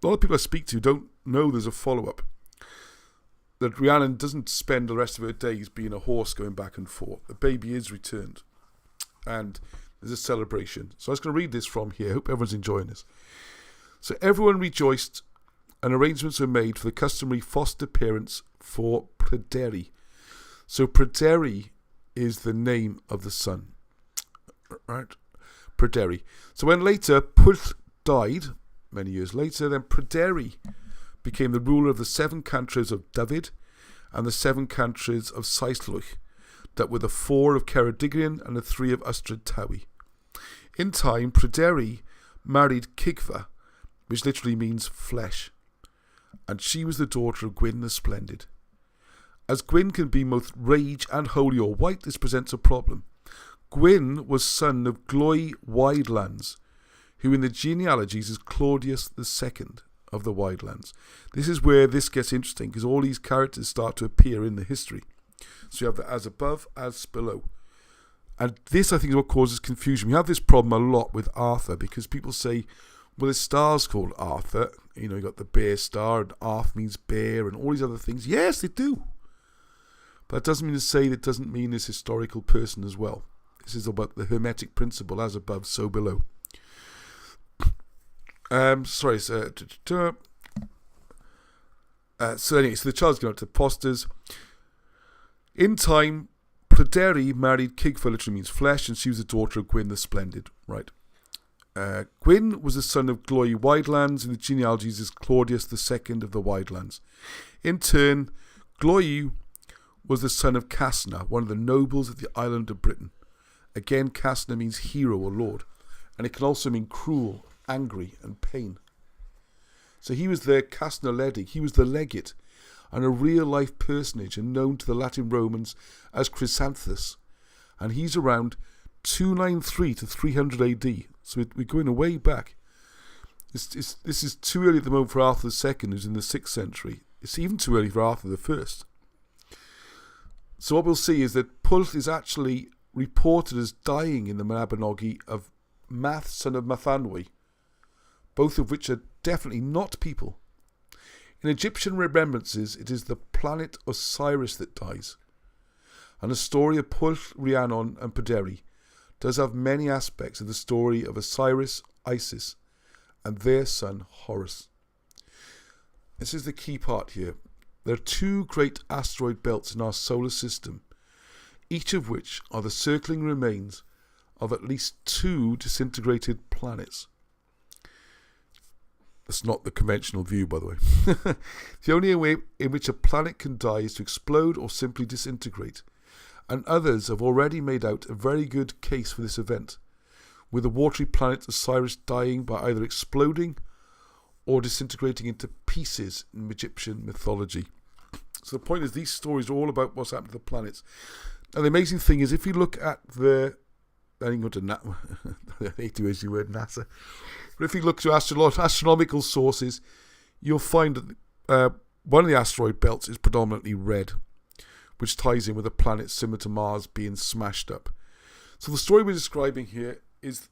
a lot of people I speak to don't know there's a follow-up. That Rhiannon doesn't spend the rest of her days being a horse going back and forth. The baby is returned. And there's a celebration. So I was going to read this from here. I hope everyone's enjoying this. So everyone rejoiced, and arrangements were made for the customary foster parents for Pryderi. So Pryderi is the name of the son. Right? Pryderi. So when later Pwyll died, many years later, then Pryderi became the ruler of the 7 countries of Dyfed and the 7 countries of Saeslwch, that were the 4 of Ceredigion and the 3 of Ystrad Tawi. In time, Pryderi married Cigfa, which literally means flesh, and she was the daughter of Gwyn the Splendid. As Gwyn can be both rage and holy or white, this presents a problem. Gwyn was son of Gloi Widelands, who in the genealogies is Claudius II of the Widelands. This is where this gets interesting, because all these characters start to appear in the history. So you have the as above, as below. And this, I think, is what causes confusion. We have this problem a lot with Arthur, because people say, well, his star's called Arthur. You know, you got the bear star, and Arth means bear, and all these other things. Yes, they do. But that doesn't mean to say that doesn't mean this historical person as well. This is about the Hermetic principle, as above, so below. So anyway, so the child's going out to the posters. In time, Pryderi married Cigfa, literally means flesh, and she was the daughter of Gwyn the Splendid. Right. Gwyn was the son of Gloi Widelands, and the genealogies is Claudius II of the Widelands. In turn, Gloi was the son of Casna, one of the nobles of the island of Britain. Again, Casna means hero or lord, and it can also mean cruel, angry, and pain. So he was their Casna Ledig. He was the legate and a real-life personage and known to the Latin Romans as Chrysanthus. And he's around 293 to 300 AD. So we're going way back. This is too early at the moment for Arthur II, who's in the 6th century. It's even too early for Arthur I. So what we'll see is that Pwyll is actually reported as dying in the Mabinogi of Math, son of Mathanwy, both of which are definitely not people. In Egyptian remembrances, it is the planet Osiris that dies. And the story of Pwyll, Rhiannon and Pryderi does have many aspects of the story of Osiris, Isis, and their son Horus. This is the key part here. There are 2 great asteroid belts in our solar system, each of which are the circling remains of at least 2 disintegrated planets. That's not the conventional view, by the way. The only way in which a planet can die is to explode or simply disintegrate, and others have already made out a very good case for this event, with the watery planet Osiris dying by either exploding or disintegrating into pieces in Egyptian mythology. So the point is, these stories are all about what's happened to the planets. And the amazing thing is, if you look at the... I didn't go to I hate to use the word NASA. But if you look to astronomical sources, you'll find that one of the asteroid belts is predominantly red, which ties in with a planet similar to Mars being smashed up. So the story we're describing here is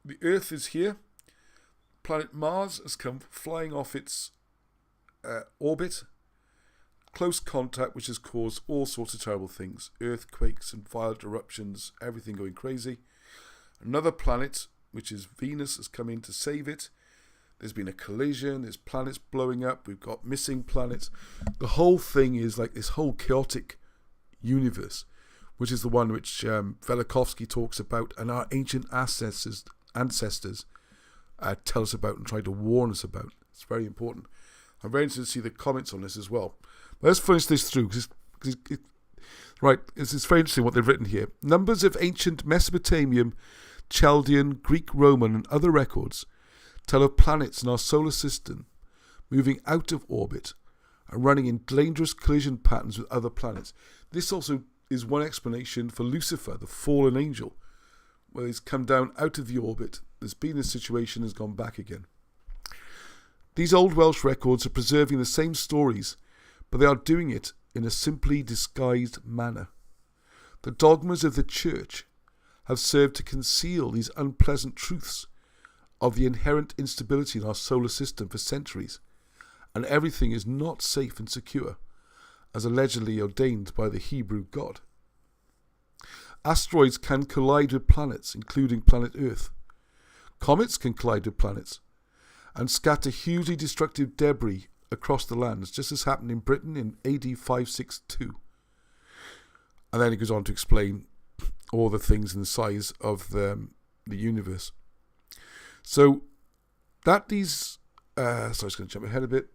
the Earth is here. Planet Mars has come flying off its orbit. Close contact, which has caused all sorts of terrible things. Earthquakes and violent eruptions, everything going crazy. Another planet, which is Venus, has come in to save it. There's been a collision, there's planets blowing up, we've got missing planets. The whole thing is like this whole chaotic universe, which is the one which Velikovsky talks about and our ancient ancestors tell us about and try to warn us about. It's very important. I'm very interested to see the comments on this as well. Let's finish this through, because it's very interesting what they've written here. Numbers of ancient Mesopotamian, Chaldean, Greek, Roman and other records tell of planets in our solar system moving out of orbit and running in dangerous collision patterns with other planets. This also is one explanation for Lucifer, the fallen angel, where he's come down out of the orbit, there's been a situation, has gone back again. These old Welsh records are preserving the same stories, but they are doing it in a simply disguised manner. The dogmas of the Church have served to conceal these unpleasant truths of the inherent instability in our solar system for centuries, and everything is not safe and secure, as allegedly ordained by the Hebrew God. Asteroids can collide with planets, including planet Earth. Comets can collide with planets and scatter hugely destructive debris across the lands, just as happened in Britain in AD 562. And then it goes on to explain all the things in the size of the universe. So that these... sorry, I was going to jump ahead a bit.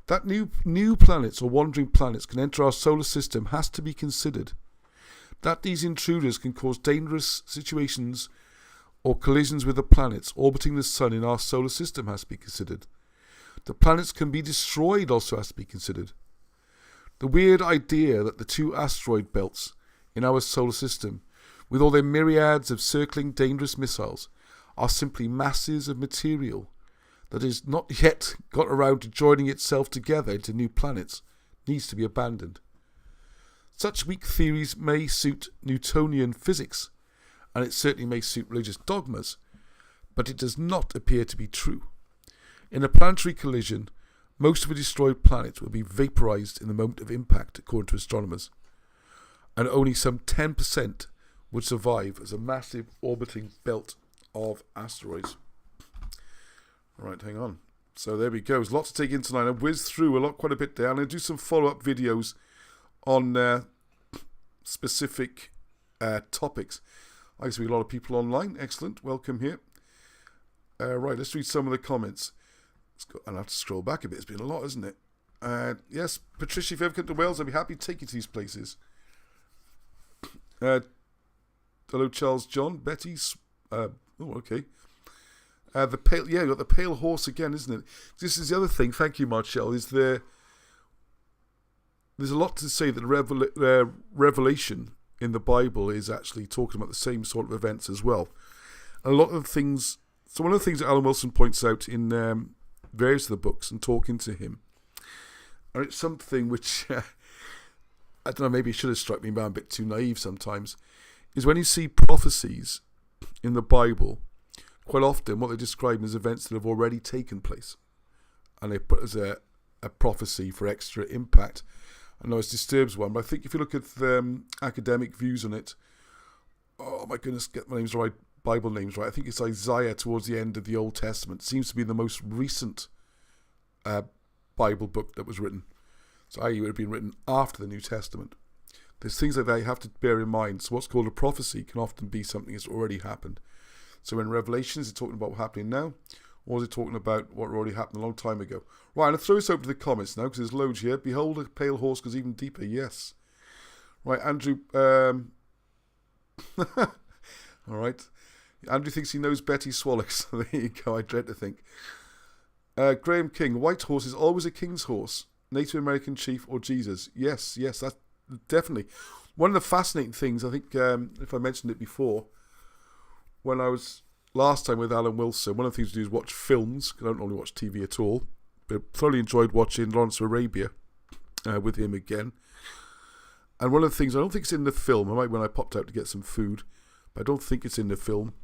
That new planets or wandering planets can enter our solar system has to be considered. That these intruders can cause dangerous situations or collisions with the planets orbiting the sun in our solar system has to be considered. The planets can be destroyed also has to be considered. The weird idea that the 2 asteroid belts in our solar system, with all their myriads of circling dangerous missiles, are simply masses of material that has not yet got around to joining itself together into new planets, needs to be abandoned. Such weak theories may suit Newtonian physics, and it certainly may suit religious dogmas, but it does not appear to be true. In a planetary collision, most of a destroyed planet will be vaporized in the moment of impact, according to astronomers, and only some 10% would survive as a massive orbiting belt of asteroids. Right, hang on. So there we go. There's a lot to take in tonight. I whizzed through quite a bit there. I'm going to do some follow-up videos on specific topics. I see a lot of people online. Excellent. Welcome here. Right, let's read some of the comments. I'll have to scroll back a bit. It's been a lot, isn't it? Yes, Patricia, if you ever come to Wales, I'd be happy to take you to these places. Hello, Charles John. Betty's... okay. The pale... Yeah, you got the pale horse again, isn't it? This is the other thing. Thank you, Marshall. There's a lot to say that Revelation in the Bible is actually talking about the same sort of events as well. A lot of things... So one of the things that Alan Wilson points out in various of the books and talking to him, and it's something which, I don't know, maybe it should have struck me, but I'm a bit too naive sometimes, is when you see prophecies in the Bible, quite often what they describe as events that have already taken place. And they put as a prophecy for extra impact. I know it disturbs one, but I think if you look at the academic views on it, oh my goodness, get my names right, Bible names right. I think it's Isaiah towards the end of the Old Testament. It seems to be the most recent Bible book that was written. So it would have been written after the New Testament. There's things like that you have to bear in mind. So what's called a prophecy can often be something that's already happened. So in Revelation, is it talking about what's happening now? Or is it talking about what already happened a long time ago? Right, I'm going to throw this open to the comments now because there's loads here. Behold, a pale horse goes even deeper. Yes. Right, Andrew. All right. Andrew thinks he knows Betty Swallows. There you go, I dread to think. Graham King, white horse is always a king's horse. Native American chief or Jesus. Yes, that's definitely. One of the fascinating things, I think, if I mentioned it before, when I was last time with Alan Wilson, one of the things we do is watch films, because I don't normally watch TV at all, but thoroughly enjoyed watching Lawrence of Arabia with him again. And one of the things, I don't think it's in the film, I might when I popped out to get some food, but I don't think it's in the film,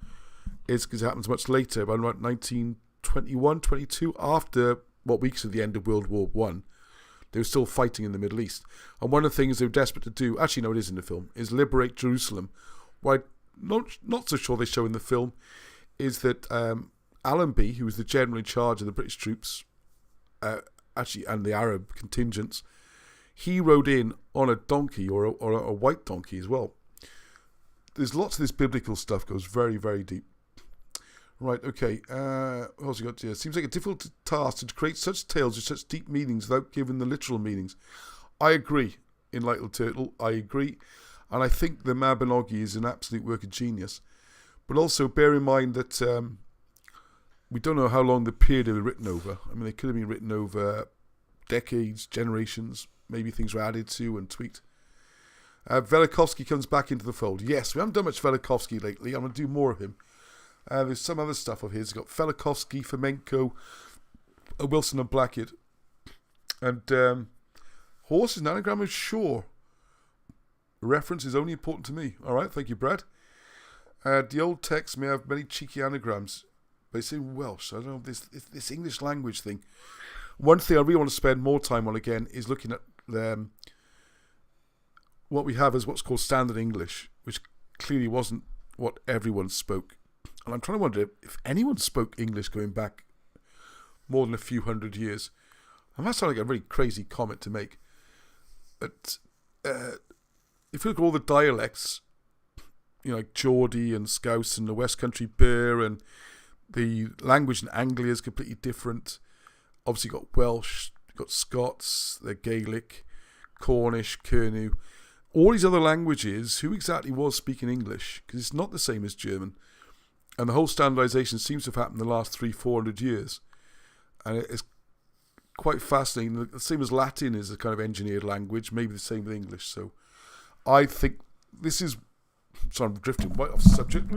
is because it happens much later, about 1921, 22, after what we consider the end of World War One. They were still fighting in the Middle East. And one of the things they were desperate to do, actually no, it is in the film, is liberate Jerusalem. What I'm not so sure they show in the film is that Allenby, who was the general in charge of the British troops, and the Arab contingents, he rode in on a donkey or a white donkey as well. There's lots of this biblical stuff goes very, very deep. Right, okay. What else we got here? Seems like a difficult task to create such tales with such deep meanings without giving the literal meanings. I agree, Enlightened Turtle. I agree. And I think the Mabinogi is an absolute work of genius. But also bear in mind that we don't know how long the period they were written over. I mean, they could have been written over decades, generations. Maybe things were added to and tweaked. Velikovsky comes back into the fold. Yes, we haven't done much Velikovsky lately. I'm going to do more of him. There's some other stuff of his. We've got Velikovsky, Fomenko, Wilson and Blackett. And horse is an anagram of Shaw. Reference is only important to me. All right, thank you, Brad. The old text may have many cheeky anagrams, but it's in Welsh. I don't know, this English language thing. One thing I really want to spend more time on again is looking at what we have as what's called standard English, which clearly wasn't what everyone spoke. And I'm trying to wonder if anyone spoke English going back more than a few hundred years. And that sounds like a really crazy comment to make. But if you look at all the dialects, you know, like Geordie and Scouse and the West Country Burr, and the language in Anglia is completely different. Obviously you've got Welsh, you've got Scots, the Gaelic, Cornish, Kernu. All these other languages, who exactly was speaking English? Because it's not the same as German. And the whole standardisation seems to have happened in the last 300-400 years. And it's quite fascinating. The same as Latin is a kind of engineered language, maybe the same with English. So I think this is, sorry, I'm drifting right off the subject,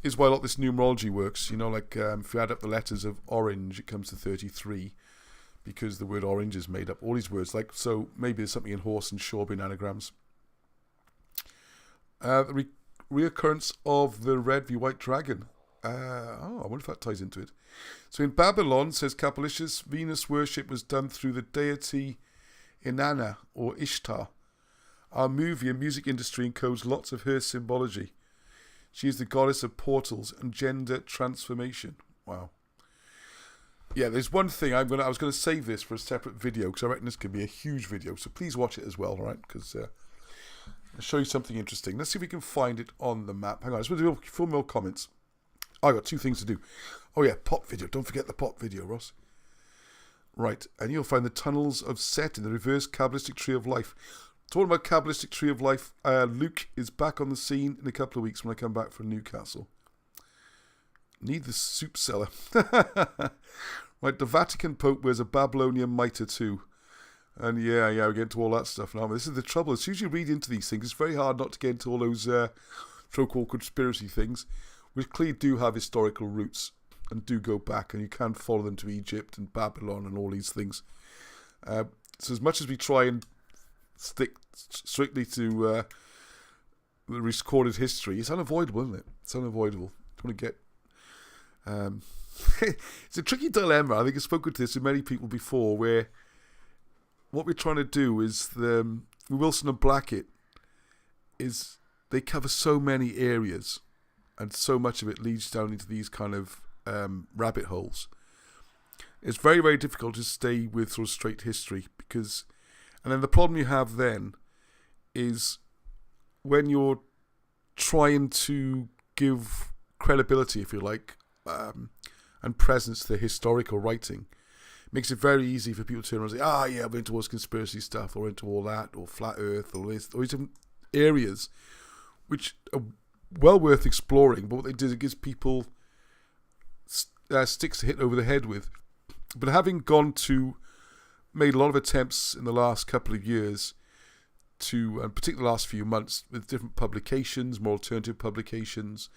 is why a lot of this numerology works. You know, like if you add up the letters of orange, it comes to 33, because the word orange is made up. All these words, like, so maybe there's something in horse and Shaw being anagrams. The reoccurrence of the red v white dragon. I wonder if that ties into it. So in Babylon, says Capelicious, Venus worship was done through the deity Inanna or Ishtar. Our movie and music industry encodes lots of her symbology. She is the goddess of portals and gender transformation. Wow. Yeah, there's one thing I was going to save this for a separate video because I reckon this could be a huge video. So please watch it as well, all right? Because I'll show you something interesting. Let's see if we can find it on the map. Hang on, let's do 4 more comments. I got 2 things to do. Oh yeah, pop video. Don't forget the pop video, Ross. Right, and you'll find the tunnels of Set in the reverse Kabbalistic Tree of Life. Talking about Kabbalistic Tree of Life, Luke is back on the scene in a couple of weeks when I come back from Newcastle. Need the soup cellar. Right, the Vatican Pope wears a Babylonian mitre too. And yeah, we get into all that stuff now. But this is the trouble. As soon as you read into these things, it's very hard not to get into all those so-called conspiracy things, which clearly do have historical roots and do go back, and you can follow them to Egypt and Babylon and all these things. So as much as we try and stick strictly to the recorded history, it's unavoidable, isn't it? It's unavoidable. You want to get... it's a tricky dilemma. I think I've spoken to this with many people before, where what we're trying to do is Wilson and Blackett is they cover so many areas, and so much of it leads down into these kind of rabbit holes. It's very, very difficult to stay with sort of straight history, because, and then the problem you have then is when you're trying to give credibility, if you like, and presence to the historical writing, it makes it very easy for people to turn around and say, yeah, we're into all this conspiracy stuff, or into all that, or flat earth, or this, or these different areas which are well worth exploring, but what they do is it gives people sticks to hit over the head with. But having made a lot of attempts in the last couple of years to, and particularly the last few months, with different publications, more alternative publications,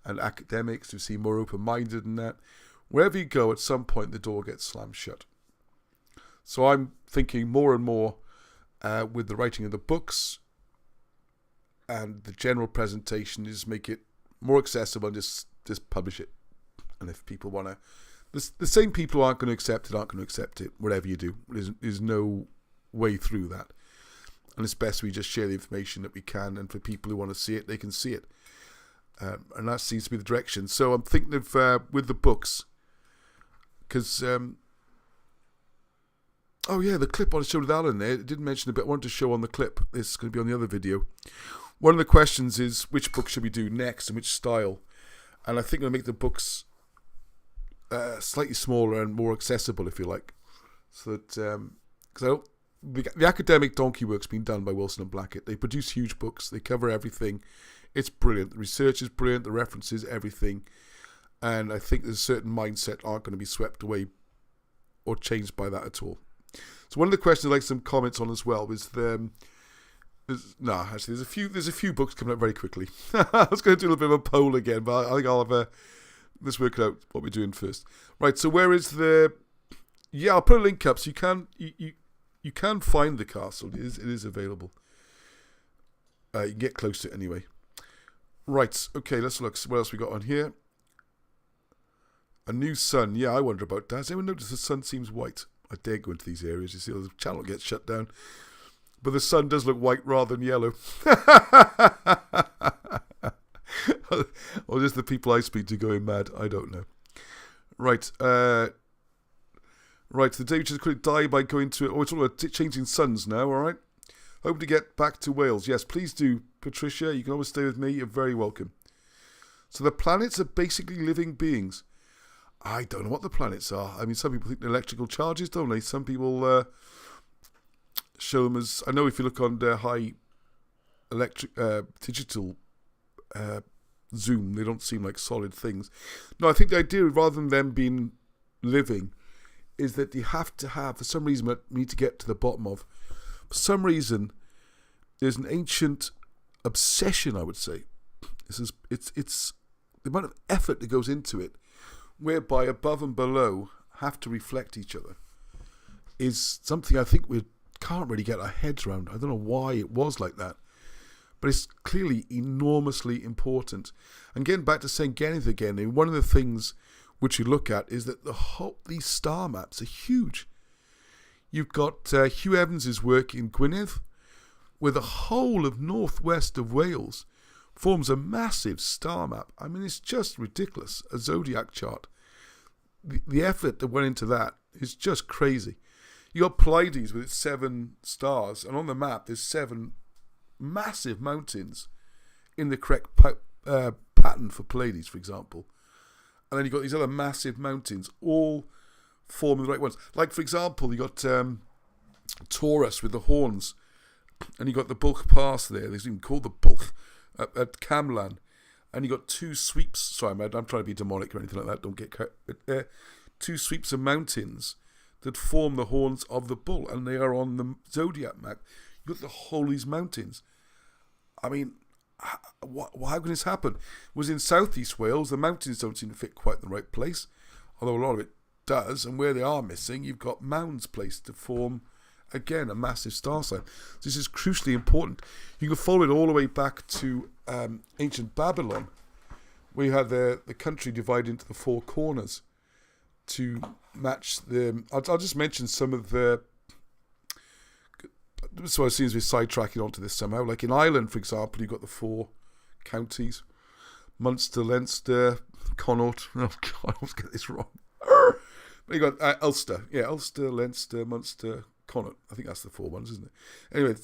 and academics to seem more open-minded than that, wherever you go, at some point the door gets slammed shut. So I'm thinking more and more with the writing of the books and the general presentation is make it more accessible and just publish it. And if people want to, the same people who aren't going to accept it, whatever you do. There's no way through that. And it's best we just share the information that we can, and for people who want to see it, they can see it. And that seems to be the direction. So I'm thinking of, with the books, because, the clip on the show with Alan there, it didn't mention a bit, I wanted to show on the clip. This is going to be on the other video. One of the questions is, which book should we do next and which style? And I think I'm going to make the books slightly smaller and more accessible, if you like. So that, because the academic donkey work's been done by Wilson and Blackett. They produce huge books. They cover everything. It's brilliant. The research is brilliant. The references, everything. And I think there's a certain mindset aren't going to be swept away or changed by that at all. So one of the questions I'd like some comments on as well was there's a few books coming up very quickly. I was going to do a little bit of a poll again, but I think I'll have let's work out what we're doing first. Right, so where is I'll put a link up so you can find the castle. It is available. You can get close to it anyway. Right, okay, let's look. What else we got on here? A new sun. Yeah, I wonder about that. Has anyone noticed the sun seems white? I dare go into these areas. You see, the channel gets shut down. But the sun does look white rather than yellow. Or just the people I speak to going mad. I don't know. Right. Right, the day which is could die by going to... we're talking about changing suns now, all right? Hope to get back to Wales. Yes, please do, Patricia. You can always stay with me. You're very welcome. So the planets are basically living beings. I don't know what the planets are. I mean, some people think they're electrical charges, don't they? Some people show them as... I know if you look on the high digital zoom, they don't seem like solid things. No, I think the idea, rather than them being living, is that you have to have, for some reason, we need to get to the bottom of. For some reason, there's an ancient obsession, I would say. It's the amount of effort that goes into it, whereby above and below have to reflect each other, is something I think we can't really get our heads around. I don't know why it was like that, but it's clearly enormously important. And getting back to St. Geneth again, one of the things which you look at is that these star maps are huge. You've got Hugh Evans's work in Gwynedd, where the whole of northwest of Wales forms a massive star map. I mean, it's just ridiculous, a zodiac chart. The effort that went into that is just crazy. You got Pleiades with its 7 stars, and on the map there's 7 massive mountains in the correct pattern for Pleiades, for example. And then you've got these other massive mountains all forming the right ones. Like, for example, you got Taurus with the horns, and you got the Bulk Pass there. There's even called the Bulk at Camlan. And you got two sweeps. Sorry, I'm trying to be demonic or anything like that. Don't get two sweeps of mountains that form the horns of the bull, and they are on the zodiac map. You got the whole of these mountains. I mean, how can this happen? It was in southeast Wales. The mountains don't seem to fit quite in the right place, although a lot of it does. And where they are missing, you've got mounds placed to form, again, a massive star sign. This is crucially important. You can follow it all the way back to ancient Babylon, where you had the country divided into the four corners to match the... I'll just mention some of the... So it seems we're sidetracking onto this somehow. Like in Ireland, for example, you've got the four counties: Munster, Leinster, Connaught. Oh God, I always get this wrong. But you got Ulster. Yeah, Ulster, Leinster, Munster, Connaught. I think that's the four ones, isn't it? Anyway,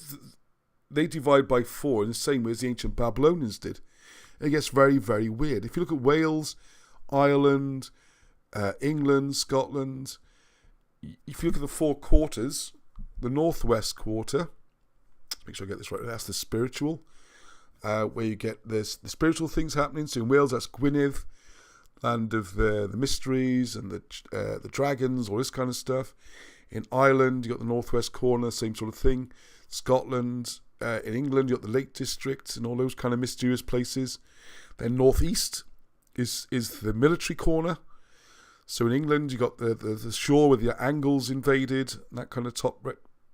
they divide by four in the same way as the ancient Babylonians did. It gets very, very weird. If you look at Wales, Ireland, England, Scotland, if you look at the four quarters, the northwest quarter, make sure I get this right, that's the spiritual, where you get the spiritual things happening. So in Wales, that's Gwynedd, land of the mysteries and the dragons, all this kind of stuff. In Ireland, you got the northwest corner, same sort of thing. Scotland, in England, you got the Lake District and all those kind of mysterious places. Then northeast is the military corner. So in England, you got the shore with the Angles invaded, that kind of top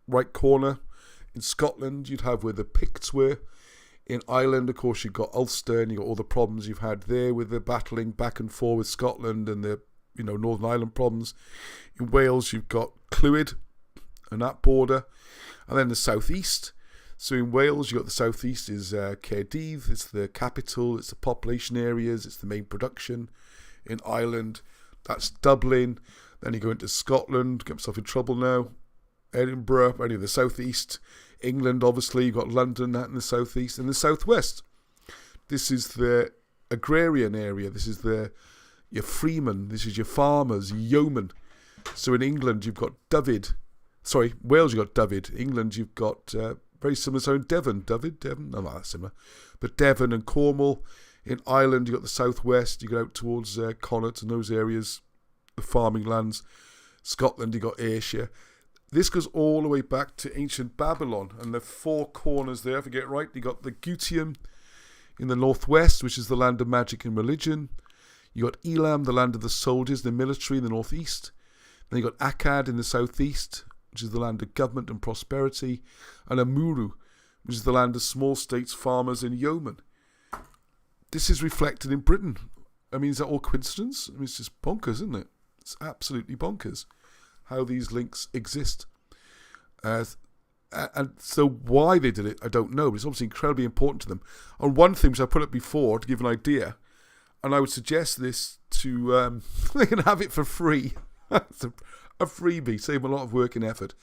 right corner. In Scotland, you'd have where the Picts were. In Ireland, of course, you've got Ulster, and you've got all the problems you've had there with the battling back and forth with Scotland and the Northern Ireland problems. In Wales, you've got Clwyd and that border. And then the southeast. So in Wales, you've got the southeast is Caerdydd, it's the capital, it's the population areas, it's the main production. In Ireland, that's Dublin. Then you go into Scotland, get myself in trouble now. Edinburgh, only the southeast. England, obviously, you've got London, that in the southeast. And the southwest, this is the agrarian area. This is your freemen. This is your farmers, yeomen. So in England, you've got Dyfed. Sorry, Wales, you've got Dyfed. England, you've got very similar. So in Devon, no, not that similar. But Devon and Cornwall. In Ireland, you've got the southwest. You go out towards Connaught and those areas, the farming lands. Scotland, you've got Ayrshire. This goes all the way back to ancient Babylon and the four corners there. If I get it right, you got the Gutium in the northwest, which is the land of magic and religion. You got Elam, the land of the soldiers, the military in the northeast. Then you got Akkad in the southeast, which is the land of government and prosperity, and Amuru, which is the land of small states, farmers, and yeomen. This is reflected in Britain. I mean, is that all coincidence? I mean, it's just bonkers, isn't it? It's absolutely bonkers how these links exist. And so why they did it, I don't know, but it's obviously incredibly important to them. And one thing which I put up before to give an idea, and I would suggest this to, they can have it for free. It's a freebie, save a lot of work and effort.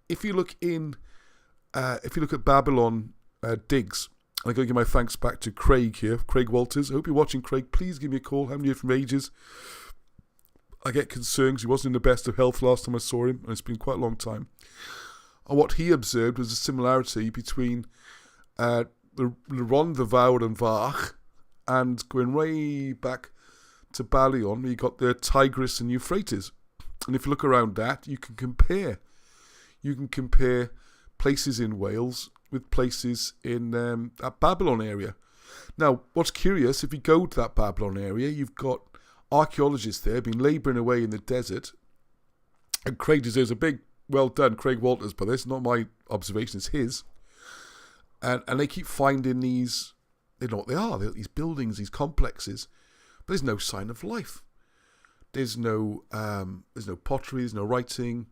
If you look at Babylon digs, I'm going to give my thanks back to Craig here, Craig Walters. I hope you're watching, Craig. Please give me a call. I haven't heard from ages. I get concerned because he wasn't in the best of health last time I saw him, and it's been quite a long time. And what he observed was a similarity between the Ron the Vawr and Vach and going way back to Ballion, where you got the Tigris and Euphrates. And if you look around that, you can compare. You can compare places in Wales with places in that Babylon area. Now, what's curious, if you go to that Babylon area, you've got archaeologists there been labouring away in the desert, and Craig deserves a big well done, Craig Walters, by this, not my observation, it's his. And they keep finding these, they know what they are, these buildings, these complexes, but there's no sign of life. There's no pottery, there's no writing,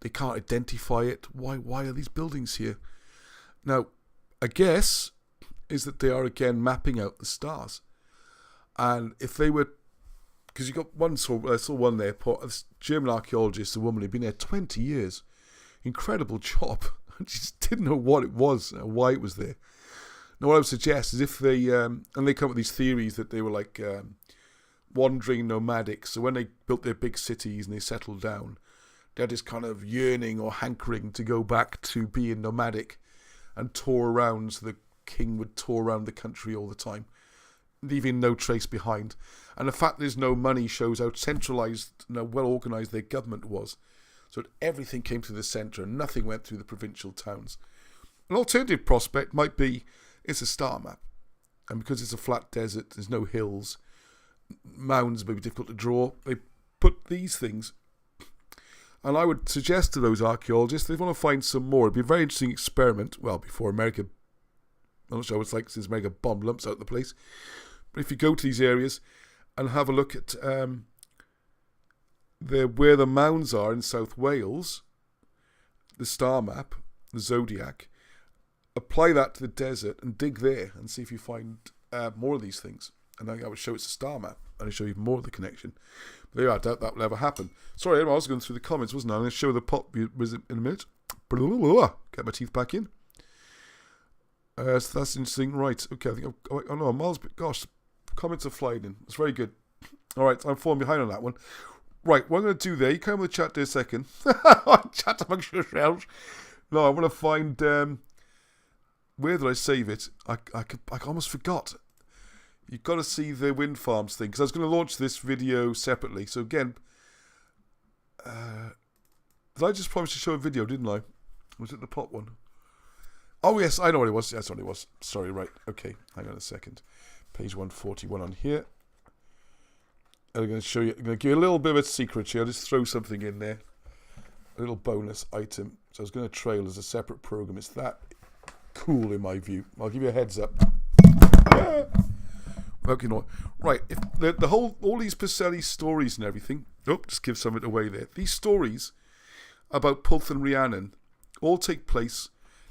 they can't identify it. Why are these buildings here? Now, a guess is that they are again mapping out the stars. And if they were, because you got one, I saw one there, a German archaeologist, a woman who'd been there 20 years. Incredible job. just didn't know what it was and why it was there. Now, what I would suggest is if they, and they come up with these theories that they were like wandering nomadics. So when they built their big cities and they settled down, they had this kind of yearning or hankering to go back to being nomadic and tour around. So the king would tour around the country all the time, leaving no trace behind. And the fact there's no money shows how centralised and how well organised their government was. So that everything came through the centre and nothing went through the provincial towns. An alternative prospect might be it's a star map. And because it's a flat desert, there's no hills, mounds may be difficult to draw, they put these things. And I would suggest to those archaeologists, if they want to find some more, it'd be a very interesting experiment. Well, before America, I'm not sure what it's like since America bombed lumps out the place. But if you go to these areas and have a look at where the mounds are in South Wales, the star map, the zodiac, apply that to the desert and dig there and see if you find more of these things. And I would show it's a star map and I'll show you more of the connection. But there, I doubt that will ever happen. Sorry, I was going through the comments, wasn't I? I'm going to show the pot in a minute. Get my teeth back in. So that's interesting. Right, okay, I think oh no, Miles, gosh, comments are flying in. It's very good. All right, I'm falling behind on that one. Right, what I'm going to do there, you come with the chat there a second. Chat amongst yourselves. No, I want to find, where did I save it? I almost forgot. You've got to see the Windfarms thing, because I was going to launch this video separately. So again, did I just promise to show a video, didn't I? Was it the pot one? Oh yes, I know what it was. That's what it was. Sorry, right. Okay, hang on a second. Page 141 on here. I'm going to show you, I'm going to give you a little bit of a secret here. I'll just throw something in there. A little bonus item. So I was going to trail as a separate program. It's that cool in my view. I'll give you a heads up. Okay, no. Right, if the whole, all these Preseli stories and everything, just give something away there. These stories about Pwll and Rhiannon all take place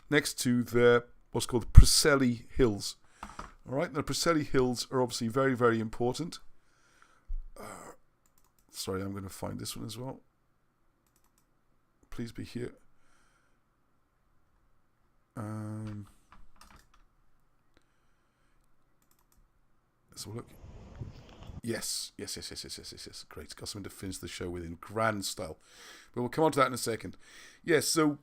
next to the, what's called the Preseli Hills. All right, and the Preseli Hills are obviously very, very important. Sorry, I'm going to find this one as well. Please be here. Let's look. Yes. Great. Got something to finish the show with in grand style. But we'll come on to that in a second. Yes, so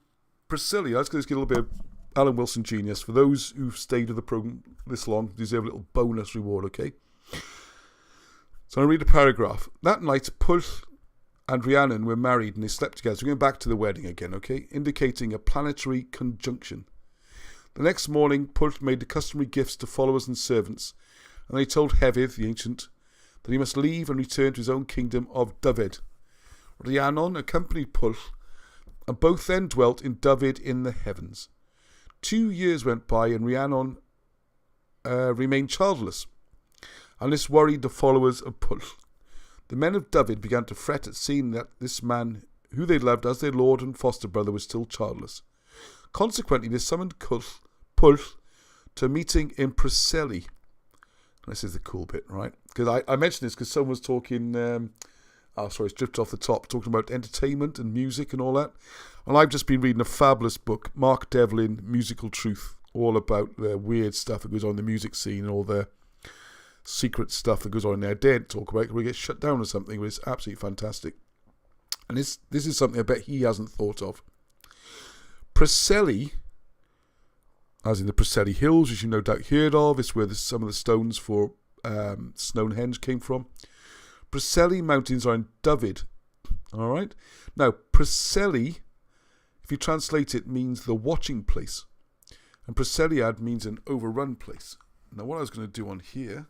Priscilla, let's just get a little bit of Alan Wilson genius. For those who've stayed with the program this long, deserve a little bonus reward, okay? So I'll read a paragraph. That night, Pwll and Rhiannon were married and they slept together. So we're going back to the wedding again, okay? Indicating a planetary conjunction. The next morning, Pwll made the customary gifts to followers and servants, and they told Hefydd, the ancient, that he must leave and return to his own kingdom of Dyfed. Rhiannon accompanied Pwll, and both then dwelt in Dyfed in the heavens. 2 years went by, and Rhiannon remained childless, and this worried the followers of Pwll. The men of Dyfed began to fret at seeing that this man, who they loved as their lord and foster brother, was still childless. Consequently, they summoned Pwll to a meeting in Preseli. This is the cool bit, right? Because I mentioned this because someone was talking, it's drifted off the top, talking about entertainment and music and all that. And I've just been reading a fabulous book, Mark Devlin, Musical Truth, all about the weird stuff that goes on in the music scene and all the secret stuff that goes on in there. I daren't talk about it because we get shut down or something, but it's absolutely fantastic. And this is something I bet he hasn't thought of. Preseli, as in the Preseli Hills, which you no doubt heard of, is where some of the stones for Stonehenge came from. Preseli Mountains are in Dyfed. All right. Now, Preseli, if you translate it, means the watching place. And Preseliad means an overrun place. Now, what I was going to do on here,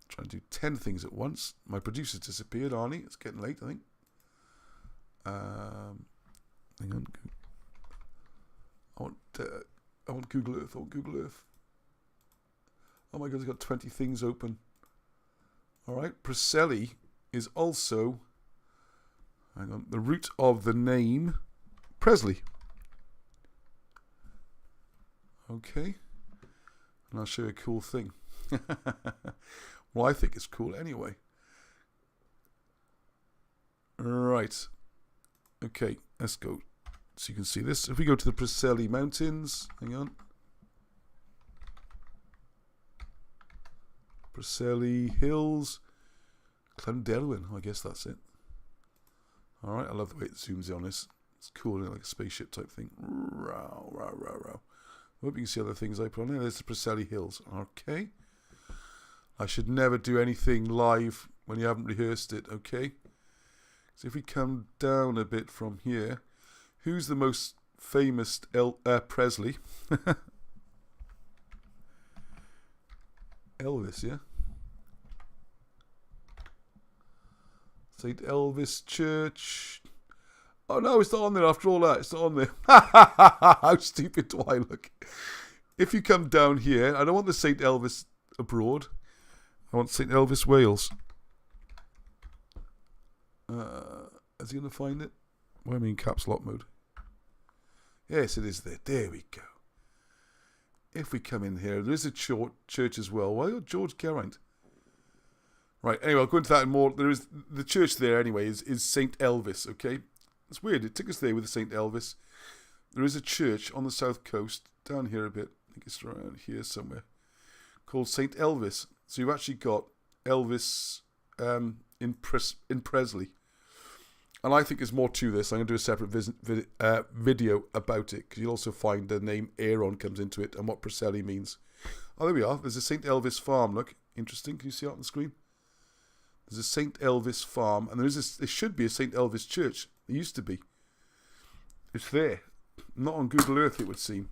try and do 10 things at once. My producer's disappeared, Arnie. It's getting late, I think. Hang on. I want Google Earth. Oh my God, I've got 20 things open. All right. Preseli is also, hang on, the root of the name Presley. Okay. And I'll show you a cool thing. Well, I think it's cool anyway. Right. Okay, let's go. so you can see this. If we go to the Preseli Mountains, hang on. Preseli Hills, Clondelwyn, I guess that's it. Alright, I love the way it zooms in on this. It's cool, isn't it? Like a spaceship type thing. Row, row, row, row. I hope you can see other things I put on there. There's the Preseli Hills. Okay. I should never do anything live when you haven't rehearsed it, okay? So if we come down a bit from here, who's the most famous Presley? Elvis, yeah? St. Elvis Church. Oh no, it's not on there after all that. It's not on there. How stupid do I look? If you come down here, I don't want the St. Elvis abroad. I want St. Elvis Wales. Is he going to find it? Why am I in caps lock mode? Yes, it is there. There we go. If we come in here, there is a church as well. Why got George Geraint? Right, anyway, I'll go into that more. There is the church there anyway is St. Elvis, okay? It's weird. It took us there with the St. Elvis. There is a church on the south coast, down here a bit. I think it's around here somewhere, called St. Elvis. So you've actually got Elvis in Presley. And I think there's more to this. I'm going to do a separate video about it, because you'll also find the name Aaron comes into it and what Preseli means. Oh, there we are. There's a St. Elvis farm. Look, interesting. Can you see it on the screen? There's a St. Elvis farm, and there should be a St. Elvis church. There used to be. It's there. Not on Google Earth, it would seem.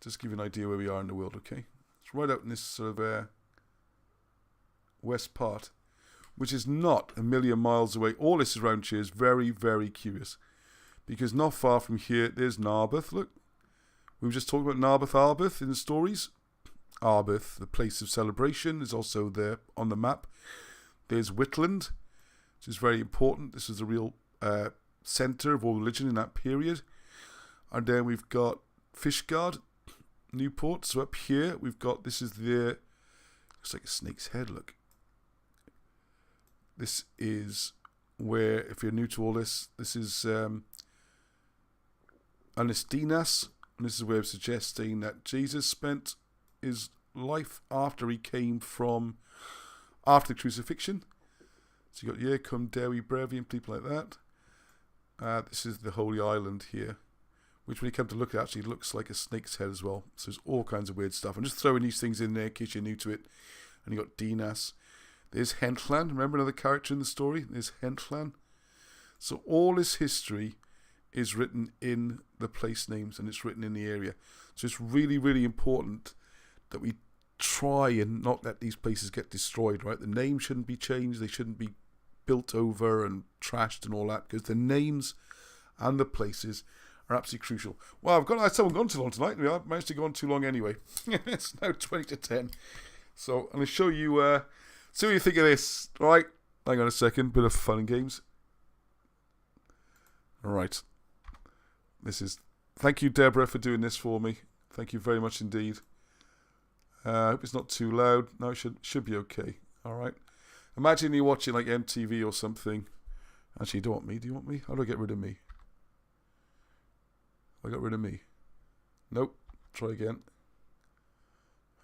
Just give you an idea where we are in the world, okay? It's right out in this sort of west part, which is not a million miles away. All this around here is very, very curious, because not far from here, there's Narberth. Look, we were just talking about Narberth Arbeth in the stories. Arbeth, the place of celebration, is also there on the map. There's Whitland, which is very important. This is a real centre of all religion in that period. And then we've got Fishguard, Newport. So up here, we've got, this is the, looks like a snake's head, look. This is where, if you're new to all this, this is Anastinas. And this is where it's suggesting that Jesus spent his life after he came from, after the crucifixion. So you got here, Cum Dewi Brevi and people like that. This is the Holy Island here, which when you come to look at, actually looks like a snake's head as well. So there's all kinds of weird stuff. I'm just throwing these things in there in case you're new to it. And you got Dinas. There's Hentlan. Remember another character in the story? There's Hentlan. So all this history is written in the place names, and it's written in the area. So it's really, really important that we try and not let these places get destroyed, right? The names shouldn't be changed. They shouldn't be built over and trashed and all that, because the names and the places are absolutely crucial. Well, I've still gone too long tonight. We have managed to go on too long anyway. It's now 20 to 10. So I'm going to show you, see what you think of this. All right, hang on a second. Bit of fun and games. All right. Thank you, Deborah, for doing this for me. Thank you very much indeed. I hope it's not too loud. No, it should be okay. All right. Imagine you're watching like MTV or something. Actually, you don't want me. Do you want me? How do I get rid of me? I got rid of me. Nope. Try again.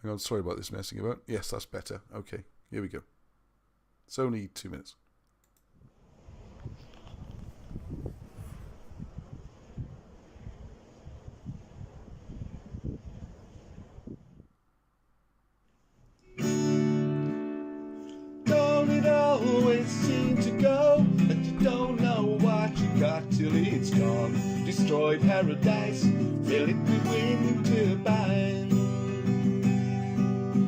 Hang on. Sorry about this messing about. Yes, that's better. Okay. Here we go. It's only 2 minutes. Till it's gone, destroy paradise, fill it with winter bine.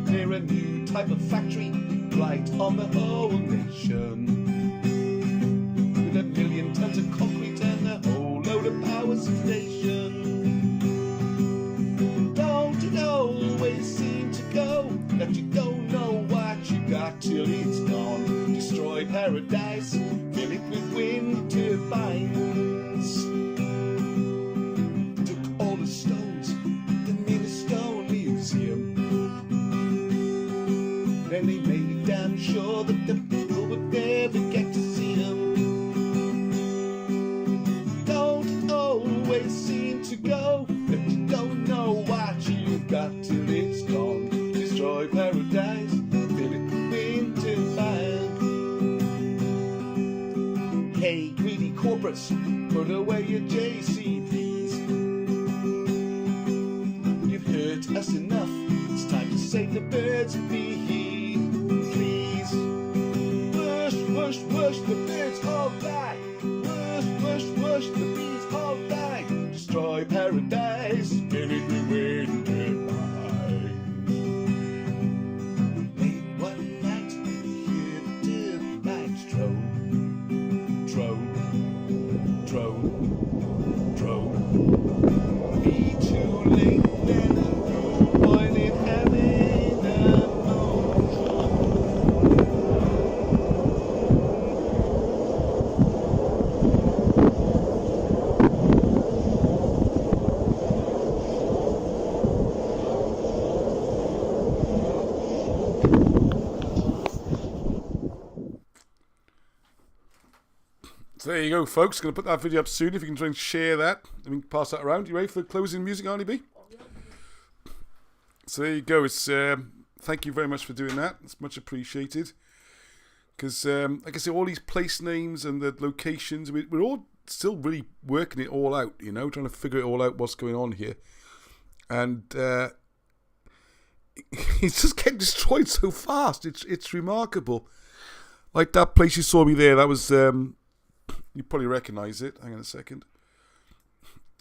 Near a new type of factory, right on the whole nation, with 1 million tons of concrete and a whole load of power station. Don't it always seem to go that you don't know what you got till it's gone? Destroy paradise, fill it with wind turbines. Took all the stones, them in a stone museum. Then they made damn sure that the people would never get to see them. Don't it to go that you don't know what you've got till it's gone. Destroy paradise, fill it with winter bag. Hey, greedy corporates, put away your JCBs. You've hurt us enough, it's time to save the birds and bees. Please, whoosh, whoosh, whoosh, the birds all die. Whoosh, whoosh, whoosh, the bees all die. Destroy paradise, fill it with winter bag. Late one night, we hear the termites drone. Drone, drone, drone. Be too late, then no point in having a So there you go, folks. Going to put that video up soon. If you can try and share that, and we can pass that around. You ready for the closing music, Arnie B? So there you go. It's thank you very much for doing that. It's much appreciated. Because, like I say, all these place names and the locations, we're all still really working it all out, you know, trying to figure it all out, what's going on here. And it's just getting destroyed so fast. It's remarkable. Like that place you saw me there, that was... you probably recognise it. Hang on a second.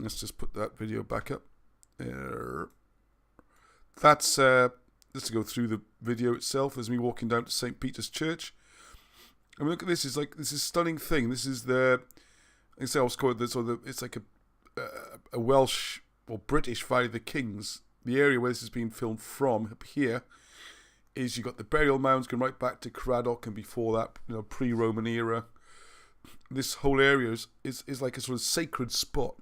Let's just put that video back up. That's let's go through the video itself. As me walking down to St. Peter's Church. I mean, look at this. This is a stunning thing. This is the, I say I was called this, or the, it's like a Welsh or British Valley of the Kings. The area where this is being filmed from up here is you got the burial mounds going right back to Craddock and before that, you know, pre-Roman era. This whole area is like a sort of sacred spot.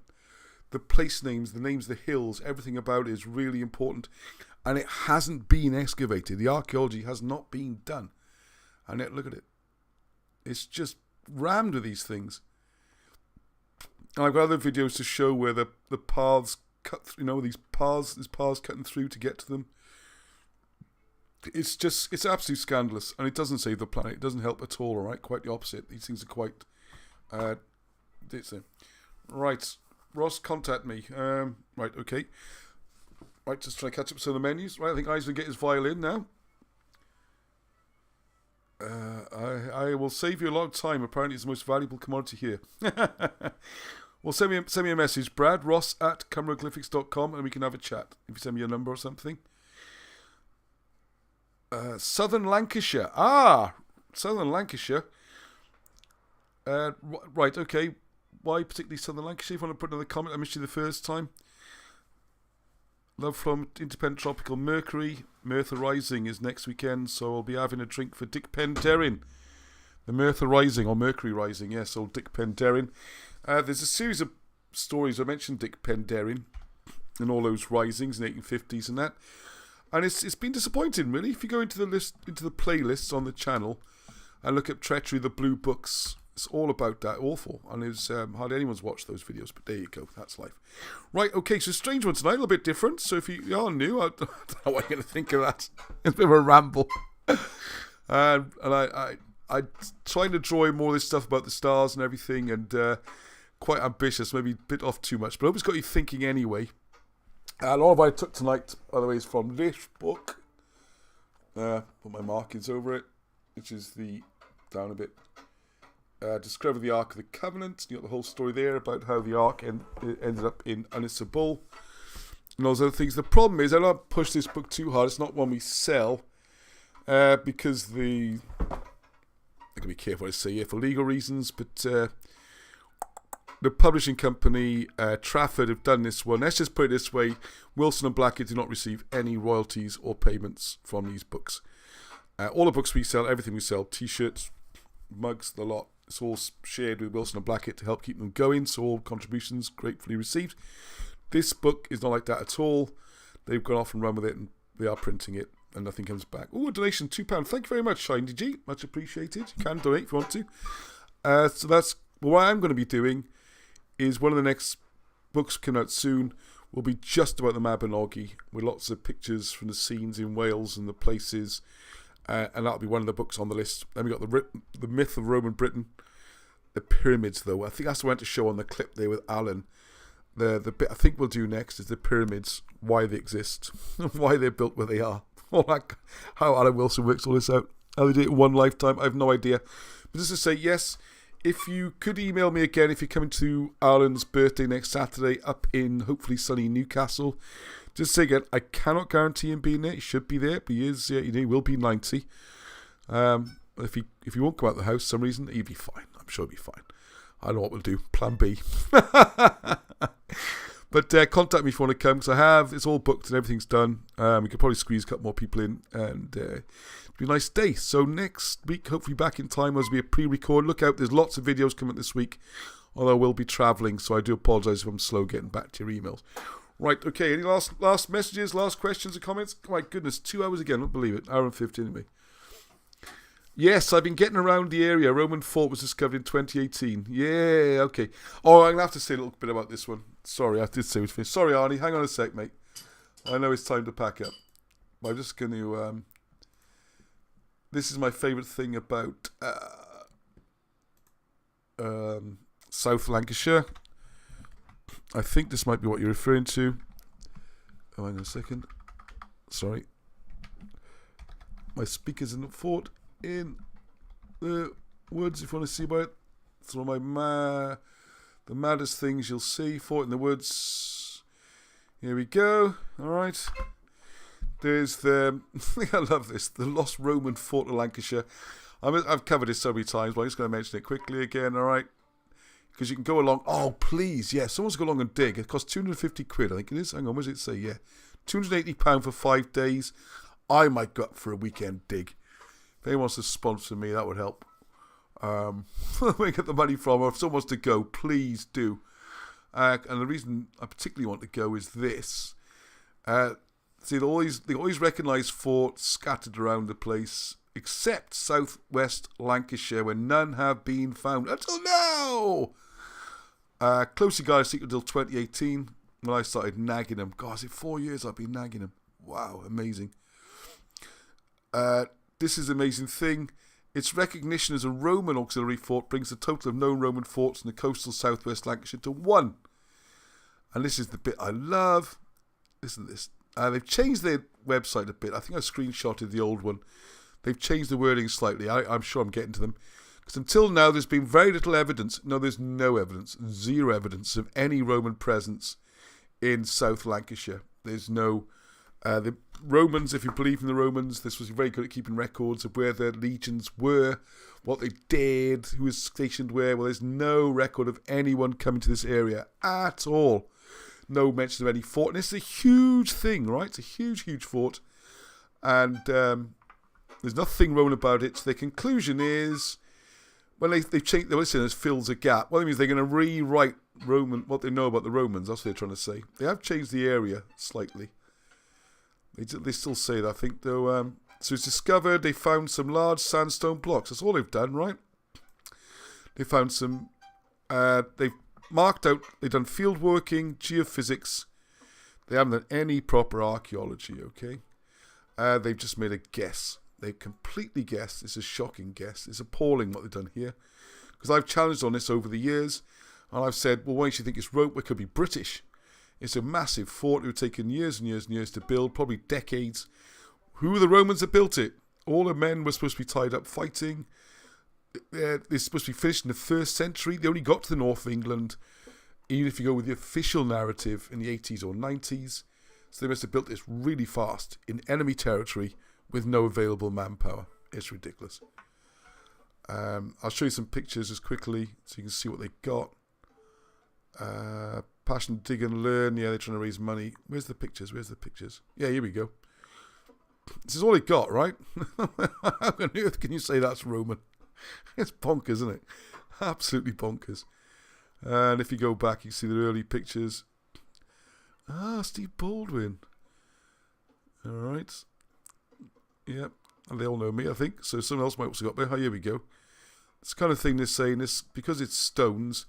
The place names, the names of the hills, everything about it is really important. And it hasn't been excavated. The archaeology has not been done. And yet, look at it. It's just rammed with these things. And I've got other videos to show where the paths cut through, you know, there's paths cutting through to get to them. It's absolutely scandalous. And it doesn't save the planet. It doesn't help at all, all right? Quite the opposite. These things are quite... right, Ross, contact me. Right, okay. Right, just try to catch up with some of the menus. Right, I think Isaac's going to get his violin now. I will save you a lot of time. Apparently, it's the most valuable commodity here. Well, send me a message, Brad, ross@cumberglyphics.com, and we can have a chat. If you send me a number or something. Southern Lancashire. Southern Lancashire. Right, okay. Why particularly Southern Lancashire? If you want to put another comment, I missed you the first time. Love from Independent Tropical Mercury. Merthyr Rising is next weekend, so I'll be having a drink for Dick Penderyn. The Merthyr Rising, or Mercury Rising, yes, old Dick Penderyn. There's a series of stories. I mentioned Dick Penderyn and all those risings in the 1850s and that. And it's been disappointing, really. If you go into the playlists on the channel and look at Treachery, the Blue Books, it's all about that. Awful. And it's hardly anyone's watched those videos, but there you go. That's life. Right, okay, so strange one tonight, a little bit different. So if you are new, I don't know what you're going to think of that. It's a bit of a ramble. And I trying to draw in more of this stuff about the stars and everything, and quite ambitious, maybe a bit off too much, but I hope it's got you thinking anyway. And all I took tonight, by the way, is from this book. Put my markings over it, which is down a bit. Discover the Ark of the Covenant. You got the whole story there about how the Ark ended up in Anisabul and all those other things. The problem is, I don't push this book too hard. It's not one we sell because I can be careful what I say here for legal reasons, but the publishing company, Trafford, have done this one. Let's just put it this way. Wilson and Blackett do not receive any royalties or payments from these books. All the books we sell, everything we sell, T-shirts, mugs, the lot, it's all shared with Wilson and Blackett to help keep them going, so all contributions gratefully received. This book is not like that at all. They've gone off and run with it, and they are printing it, and nothing comes back. Oh, a donation, £2. Thank you very much, Shiny G. Much appreciated. You can donate if you want to. So that's what I'm going to be doing. Is one of the next books coming out soon will be just about the Mabinogi, with lots of pictures from the scenes in Wales and the places, and that'll be one of the books on the list. Then we got the myth of Roman Britain, the pyramids, though. I think that's what I went to show on the clip there with Alan. The bit I think we'll do next is the pyramids, why they exist, why they're built where they are, all that, how Alan Wilson works all this out, how they did it in one lifetime. I have no idea. But just to say, yes, if you could email me again if you're coming to Alan's birthday next Saturday up in hopefully sunny Newcastle. Just say again, I cannot guarantee him being there. He should be there, but he is. He will be 90. If he won't come out of the house for some reason, he'll be fine. I'm sure he'll be fine. I know what we'll do. Plan B. But contact me if you want to come, because it's all booked and everything's done. We could probably squeeze a couple more people in, and it'll be a nice day. So next week, hopefully back in time, there'll be a pre-record. Look out, there's lots of videos coming this week, although we'll be travelling, so I do apologise if I'm slow getting back to your emails. Right, okay, any last messages, last questions or comments? Oh my goodness, 2 hours again, I don't believe it. Hour and 15 anyway. Yes, I've been getting around the area. Roman fort was discovered in 2018. Yeah, okay. Oh, I'm going to have to say a little bit about this one. Sorry, I did say it was finished. Sorry, Arnie, hang on a sec, mate. I know it's time to pack up. But I'm just going to... this is my favourite thing about South Lancashire. I think this might be what you're referring to. Oh, hang on a second. Sorry. My speaker's in the fort. In the woods, if you want to see about it. It's one of the maddest things you'll see. Fort in the woods. Here we go. Alright. There's the... I love this. The Lost Roman Fort of Lancashire. I've covered this so many times, but I'm just going to mention it quickly again, alright? Because you can go along... Oh, please, yeah. Someone's go along and dig. It costs 250 quid, I think it is. Hang on, what does it say? Yeah. £280 for 5 days. I might go up for a weekend dig. If anyone wants to sponsor me, that would help. Where I get the money from, or if someone wants to go, please do. And the reason I particularly want to go is this. See, they always recognise forts scattered around the place, except southwest Lancashire, where none have been found until now. Closely guarded secret until 2018, when I started nagging them. God, is it 4 years I've been nagging them? Wow, amazing. This is an amazing thing. Its recognition as a Roman auxiliary fort brings the total of known Roman forts in the coastal southwest Lancashire to 1. And this is the bit I love. Listen to this. They've changed their website a bit. I think I screenshotted the old one. They've changed the wording slightly. I'm sure I'm getting to them. Because until now, there's been very little evidence. No, there's no evidence. Zero evidence of any Roman presence in South Lancashire. There's no... the Romans, if you believe in the Romans, this was very good at keeping records of where their legions were, what they did, who was stationed where. Well, there's no record of anyone coming to this area at all. No mention of any fort. And it's a huge thing, right? It's a huge, huge fort. And there's nothing Roman about it. So their conclusion is, well, they've changed, they're listening, fills a gap. Well, that means they're going to rewrite what they know about the Romans. That's what they're trying to say. They have changed the area slightly. They still say that, I think, though. So it's discovered they found some large sandstone blocks. That's all they've done, right? They found some... they've marked out... They've done field working, geophysics. They haven't done any proper archaeology, okay? They've just made a guess. They've completely guessed. It's a shocking guess. It's appalling what they've done here. Because I've challenged on this over the years. And I've said, well, why don't you think it's Rome? It could be British. It's a massive fort. It would have taken years and years and years to build, probably decades. Who were the Romans that built it? All the men were supposed to be tied up fighting. They're supposed to be finished in the 1st century. They only got to the north of England, even if you go with the official narrative, in the 80s or 90s. So they must have built this really fast in enemy territory with no available manpower. It's ridiculous. I'll show you some pictures just quickly so you can see what they got. Passion, dig and learn. Yeah, they're trying to raise money. Where's the pictures? Yeah, here we go. This is all he got, right? How on earth can you say that's Roman? It's bonkers, isn't it? Absolutely bonkers. And if you go back, you see the early pictures. Steve Baldwin. All right. Yep. And they all know me, I think. So someone else might also got there. Here we go. It's the kind of thing they're saying. This, because it's stones...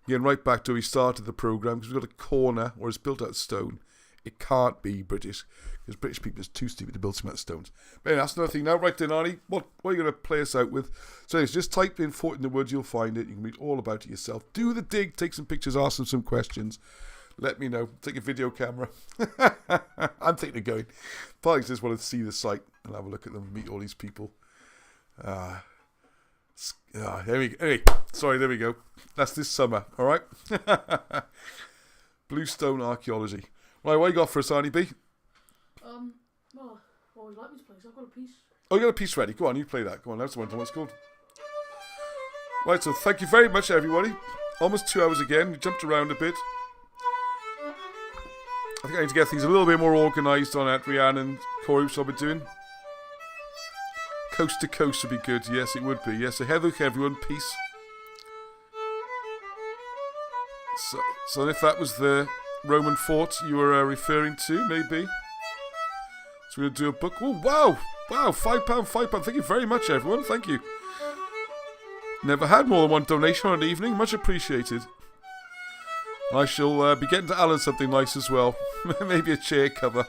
Getting right back to where we started the programme, because we've got a corner where it's built out of stone. It can't be British, because British people are too stupid to build something out of stones. But anyway, that's another thing. Now, right then, Arnie, what are you going to play us out with? So anyways, just type in Fort in the Woods, you'll find it. You can read all about it yourself. Do the dig, take some pictures, ask them some questions. Let me know. Take a video camera. I'm thinking of going. Partly just want to see the site and have a look at them, meet all these people. There we go. Anyway, sorry, there we go. That's this summer, all right? Bluestone Archaeology. Right, what you got for us, Arnie B? Well, I always like this place. I've got a piece. Oh, you got a piece ready. Go on, you play that. Go on, that's the one it's called. Right, so thank you very much, everybody. Almost 2 hours again. We jumped around a bit. I think I need to get things a little bit more organised on that, Rhiannon and Corey, which I'll be doing. Coast to coast would be good. Yes, it would be. Yes, so Heather, everyone, peace. So if that was the Roman fort you were referring to, maybe. So we're going to do a book. Oh, wow. Wow, £5. Thank you very much, everyone. Thank you. Never had more than one donation on an evening. Much appreciated. I shall be getting to Alan something nice as well. Maybe a chair cover.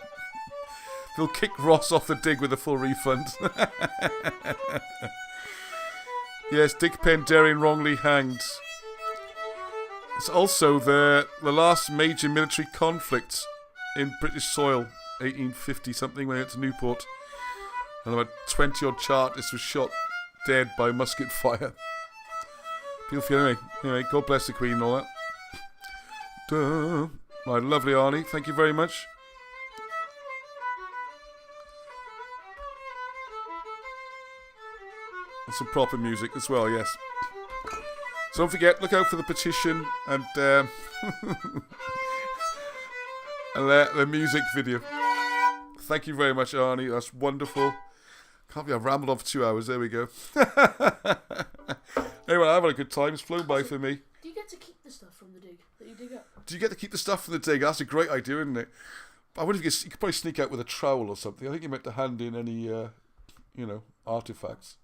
They'll kick Ross off the dig with a full refund. Yes, Dick Penderian wrongly hanged. It's also the last major military conflict in British soil, 1850 something, when it went to Newport. And about 20 odd Chartists were shot dead by musket fire. Anyway, God bless the Queen and all that. Duh. Right, lovely Arnie, thank you very much. And some proper music as well, yes. So don't forget, look out for the petition and the music video. Thank you very much, Arnie. That's wonderful. Can't believe I've rambled on for 2 hours. There we go. Anyway, I've had a good time. It's flown by for me. Do you get to keep the stuff from the dig that you dig up? Do you get to keep the stuff from the dig? That's a great idea, isn't it? I wonder if you could probably sneak out with a trowel or something. I think you meant to hand in any, artifacts.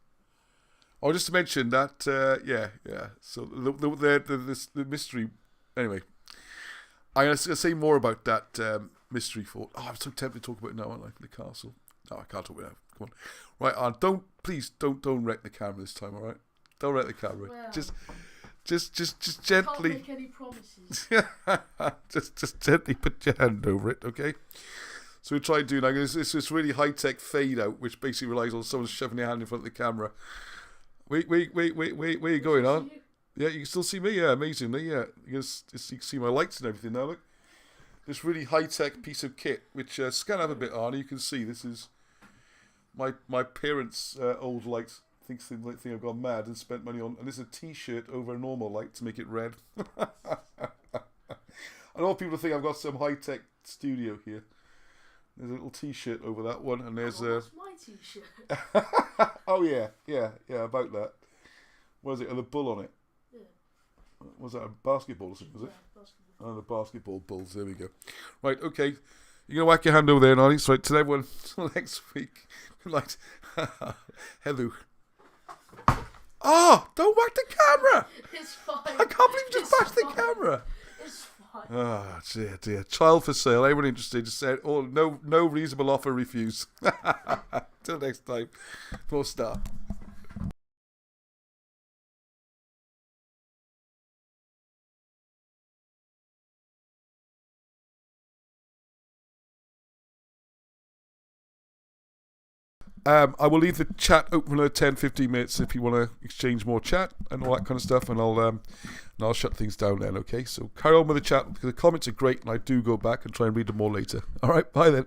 Oh, just to mention that, yeah. So the mystery. Anyway, I'm going to say more about that mystery fort. Oh, I'm so tempted to talk about it now, aren't I? The castle. No, I can't talk about it now. Come on. Right, please don't wreck the camera this time. All right, don't wreck the camera. Well, just gently. Can't make any promises. just gently put your hand over it, okay? So we try to do now. This really high tech fade out, which basically relies on someone shoving their hand in front of the camera. Wait, where are you going, on? Yeah, you can still see me, yeah, amazingly, yeah. You can see my lights and everything now, look. This really high-tech piece of kit, which, scan up a bit, Arnie, you can see this is my parents' old light. Think I've gone mad and spent money on, and this is a t-shirt over a normal light to make it red. I know people think I've got some high-tech studio here. There's a little t-shirt over that one, and there's that's my t-shirt. Oh yeah, about that. What is it? The bull on it. Yeah. Was that a basketball or something? Was it? Yeah, basketball. Oh, the basketball bulls. There we go. Right, okay. You're gonna whack your hand over there, Arnie. So till everyone till next week. Like, hello. Oh, don't whack the camera! It's fine. I can't believe you just bashed the camera. It's fine. Oh dear. Child for sale. Anyone interested? Just say, oh, no reasonable offer refuse. Till next time. Full stop. I will leave the chat open for another 10-15 minutes if you want to exchange more chat and all that kind of stuff, and I'll shut things down then, okay? So carry on with the chat, because the comments are great, and I do go back and try and read them all later. All right, bye then.